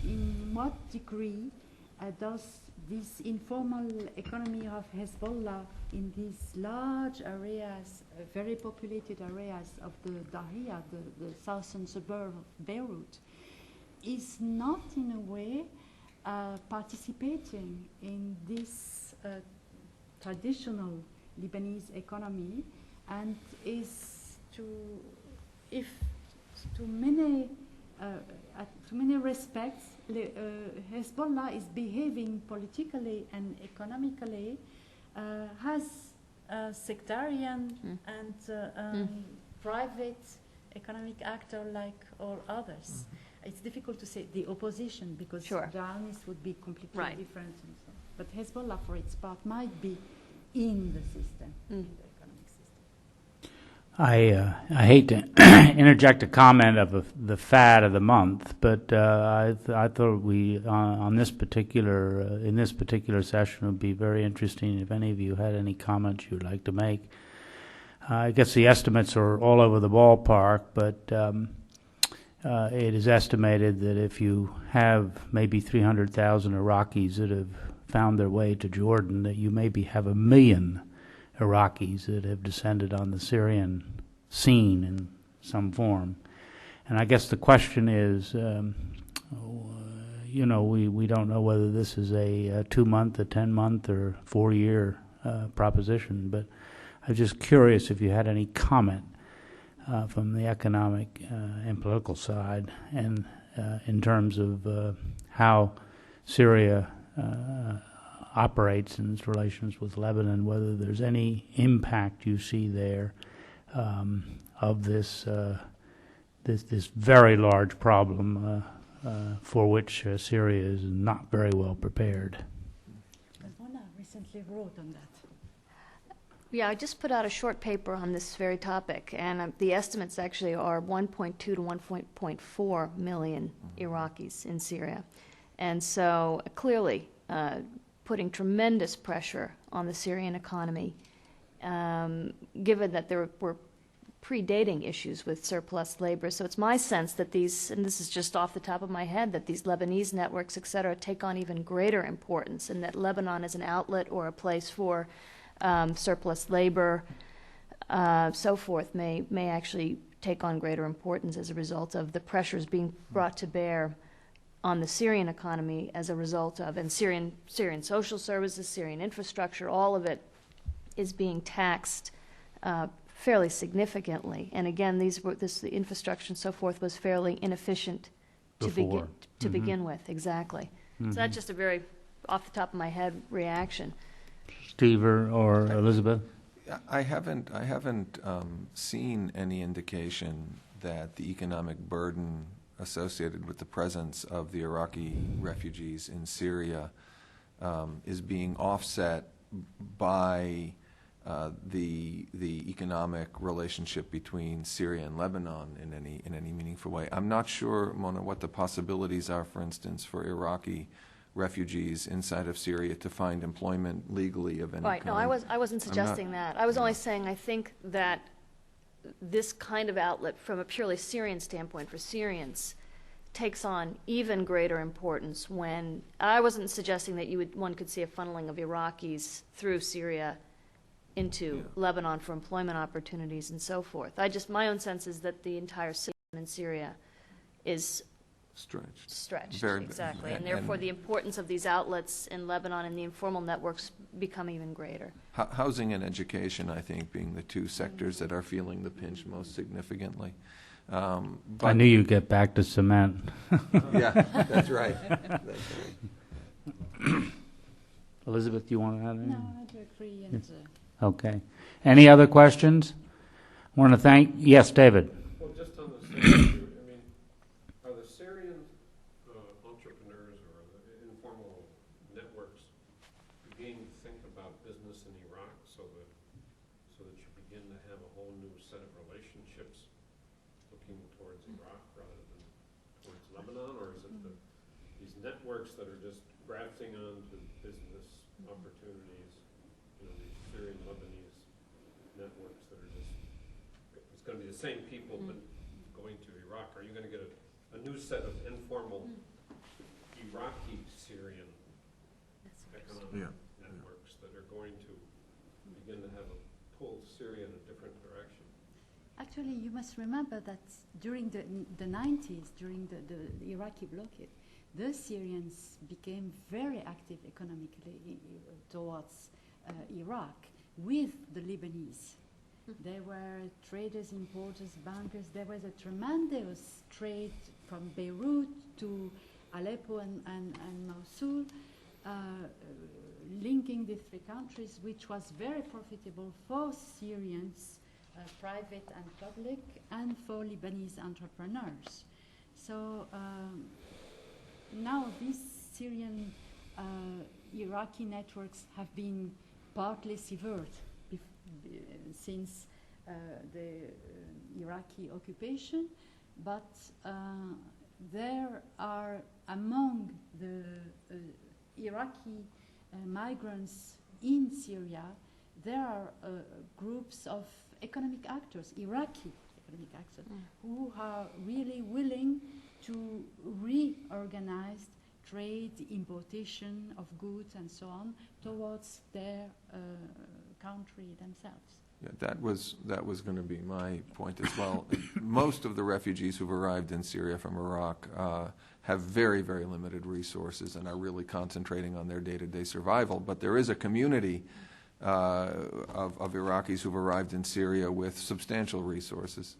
in what degree does this informal economy of Hezbollah in these large areas, very populated areas of the Dahia, the southern suburb of Beirut, is not in a way participating in this traditional Lebanese economy, and is to many respects, Hezbollah is behaving politically and economically as a sectarian and private economic actor like all others. It's difficult to say the opposition, because Sure. the analysis would be completely Right. different. And so. But Hezbollah, for its part, might be in the system, in the economic system. I hate to interject a comment of the fad of the month, but I thought we on this particular in this particular session would be very interesting if any of you had any comments you'd like to make. I guess the estimates are all over the ballpark, but it is estimated that if you have maybe 300,000 Iraqis that have found their way to Jordan, that you maybe have 1 million Iraqis that have descended on the Syrian scene in some form. And I guess the question is, we don't know whether this is a 2-month, a 10-month, or 4-year proposition, but I'm just curious if you had any comment from the economic and political side, and in terms of how Syria operates in its relations with Lebanon, whether there's any impact you see there of this this very large problem for which Syria is not very well prepared. Mona recently wrote on that. Yeah, I just put out a short paper on this very topic, and the estimates actually are 1.2 to 1.4 million Iraqis in Syria. And so clearly putting tremendous pressure on the Syrian economy, given that there were predating issues with surplus labor. So it's my sense that these, and this is just off the top of my head, that these Lebanese networks, et cetera, take on even greater importance, and that Lebanon as an outlet or a place for surplus labor, so forth, may actually take on greater importance as a result of the pressures being brought to bear on the Syrian economy as a result of, and Syrian social services, Syrian infrastructure, all of it is being taxed fairly significantly. And again, the infrastructure and so forth was fairly inefficient to begin with. Exactly. So that's just a very off the top of my head reaction. Steve or Elizabeth? I haven't seen any indication that the economic burden associated with the presence of the Iraqi refugees in Syria is being offset by the economic relationship between Syria and Lebanon in any meaningful way. I'm not sure, Mona, what the possibilities are, for instance, for Iraqi refugees inside of Syria to find employment legally of any Right. kind. No, I wasn't suggesting that. I was only saying I think that this kind of outlet, from a purely Syrian standpoint for Syrians, takes on even greater importance when I wasn't suggesting that one could see a funneling of Iraqis through Syria into Lebanon for employment opportunities and so forth. My own sense is that the entire system in Syria is stretched. Very exactly, and therefore the importance of these outlets in Lebanon and the informal networks become even greater. Housing and education, I think, being the two sectors that are feeling the pinch most significantly. I knew you'd get back to cement. Yeah, that's right. Elizabeth, do you want to add anything? No, I do agree. And, Okay. Any other questions? I want to thank, yes, David. Well, just on the same issue, I mean, are the Syrian entrepreneurs or the informal networks beginning to think about business in Iraq so that you begin to have a whole new set of relationships looking towards Iraq rather than towards Lebanon, or is it these networks that are just grafting onto business opportunities, these Syrian-Lebanese going to be the same people, but going to Iraq? Are you going to get a new set of informal Iraqi-Syrian economic networks that are going to begin to have a pull Syria in a different direction? Actually, you must remember that during the 90s, during the Iraqi blockade, the Syrians became very active economically towards Iraq with the Lebanese. There were traders, importers, bankers. There was a tremendous trade from Beirut to Aleppo and Mosul, linking the three countries, which was very profitable for Syrians, private and public, and for Lebanese entrepreneurs. So now these Syrian Iraqi networks have been partly severed since the Iraqi occupation, but there are among the Iraqi migrants in Syria, there are groups of economic actors, Iraqi economic actors, who are really willing to reorganize trade, importation of goods and so on towards their country themselves. Yeah, that was going to be my point as well. Most of the refugees who've arrived in Syria from Iraq have very, very limited resources and are really concentrating on their day-to-day survival. But there is a community of Iraqis who've arrived in Syria with substantial resources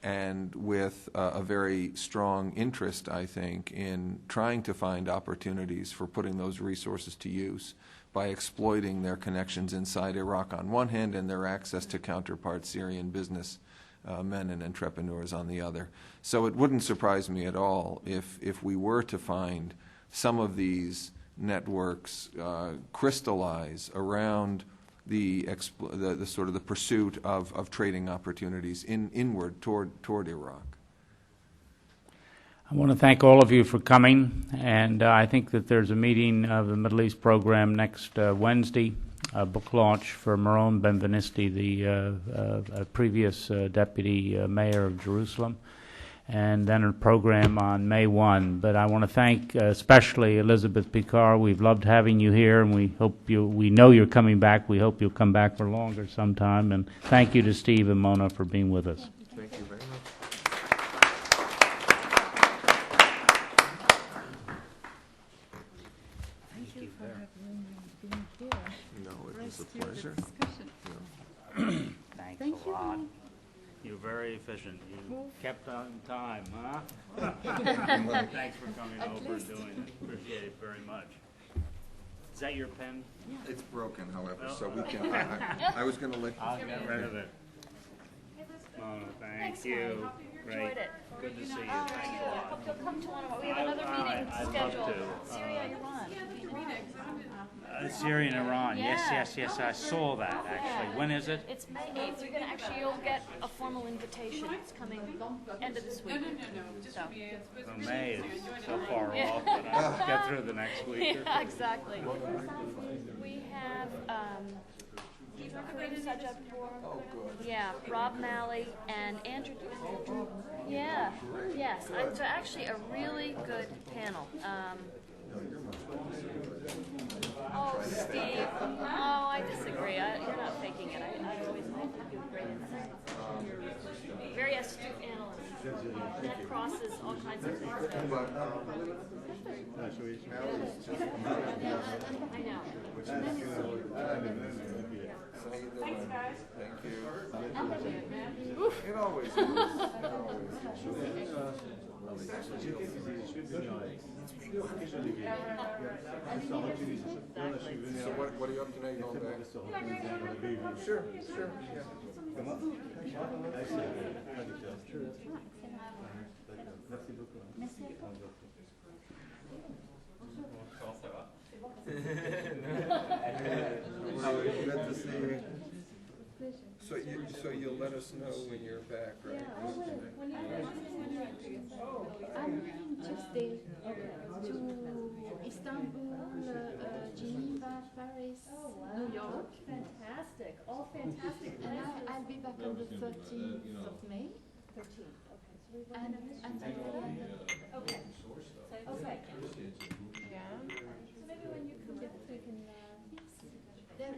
and with a very strong interest, I think, in trying to find opportunities for putting those resources to use by exploiting their connections inside Iraq on one hand and their access to counterpart Syrian business men and entrepreneurs on the other. So it wouldn't surprise me at all if we were to find some of these networks crystallize around the sort of the pursuit of trading opportunities inward toward Iraq. I want to thank all of you for coming, and I think that there's a meeting of the Middle East program next Wednesday, a book launch for Meron Benvenisti, the previous deputy mayor of Jerusalem, and then a program on May 1. But I want to thank especially Elizabeth Picard. We've loved having you here, and we know you're coming back. We hope you'll come back for longer sometime. And thank you to Steve and Mona for being with us. Thank you very much. It's a pleasure. Thanks a lot. You're very efficient. You kept on time, huh? Thanks for coming over and doing it. Appreciate it very much. Is that your pen? Yeah. It's broken, however, so we can. I was going to let. I'll get rid of it. Oh, thank you. Great. Enjoyed it. Good to see you. Thanks a lot. Hope you'll come to one of our. We have another meeting I'd scheduled. love to. Syria, Iran. Syria and Iran. Yeah. Yes. I saw that actually. When is it? It's May 8th. You'll get a formal invitation. It's coming end of this week. So. May is so far off, but I'll get through the next week. Yeah, exactly. We have Kareem Sajadpour. Oh, good. Yeah, Rob Malley and Andrew. Yeah, yes. So actually a really good panel. Oh, Steve. Oh, I disagree. You're not faking it. I always think you do great insight. Very astute analyst. That crosses all kinds of things. I know. Thanks, guys. Thank you. It always is. So what are you up to now? You going back? Sure. Yeah. Come on. Good to see you. So you'll let us know when you're back, right? I'm leaving Tuesday to Istanbul, Geneva, Paris, New York. Fantastic. All fantastic. And I'll be back back on the 13th of May. 13th, okay. So we And okay. Okay. Yeah. So maybe when you come back, we can. There's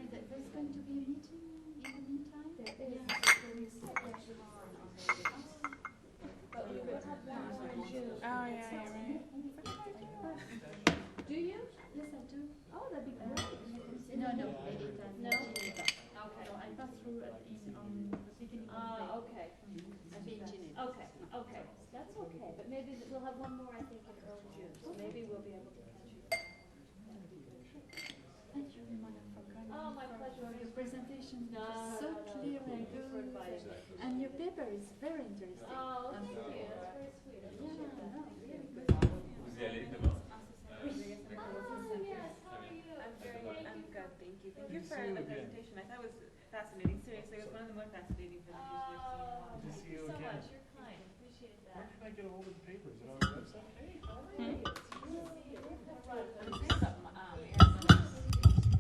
going to be a meeting in the meantime? There is. But we will have one more in June. Oh, yeah, you're right. Do you? Yes, I do. Oh, that'd be great. No, maybe time. No? Okay. Okay. No, I pass through on the beginning of May. Okay. Okay, okay. That's okay, but maybe we'll have one more, I think, in early June, so maybe we'll be able to catch you. That'd be good. Thank you, Ramona, for coming. Oh, my pleasure. For your presentation, No, so no, no. clear and Thank you for good. inviting me. And your paper is very interesting. Oh, thank you. That's very sweet. I appreciate that. No, really good. Oh, yes. How are you? I'm good, thank you. Thank you for the presentation. I thought it was fascinating. Seriously, it was one of the more fascinating presentations Oh, we've seen. thank you so much. You're kind. Appreciate that. Where can I get a hold of the papers? Is it on the website?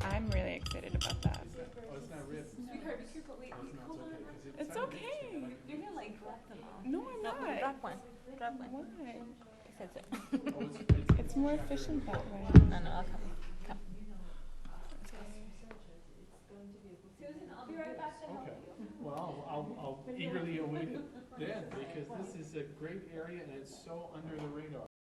I'm really excited about that. Oh, it's not written. Sweetheart, be careful. Wait, Oh, it's not, hold okay, on. 'cause It's signed okay. You're gonna like drop them all. No, I'm not. Drop one. Drop one. Why? That's it. Oh, it's It's more efficient that way. No, no, I'll come. Come. Susan, I'll be right back to help okay. you. Well, I'll eagerly await it then, because this is a great area and it's so under the radar.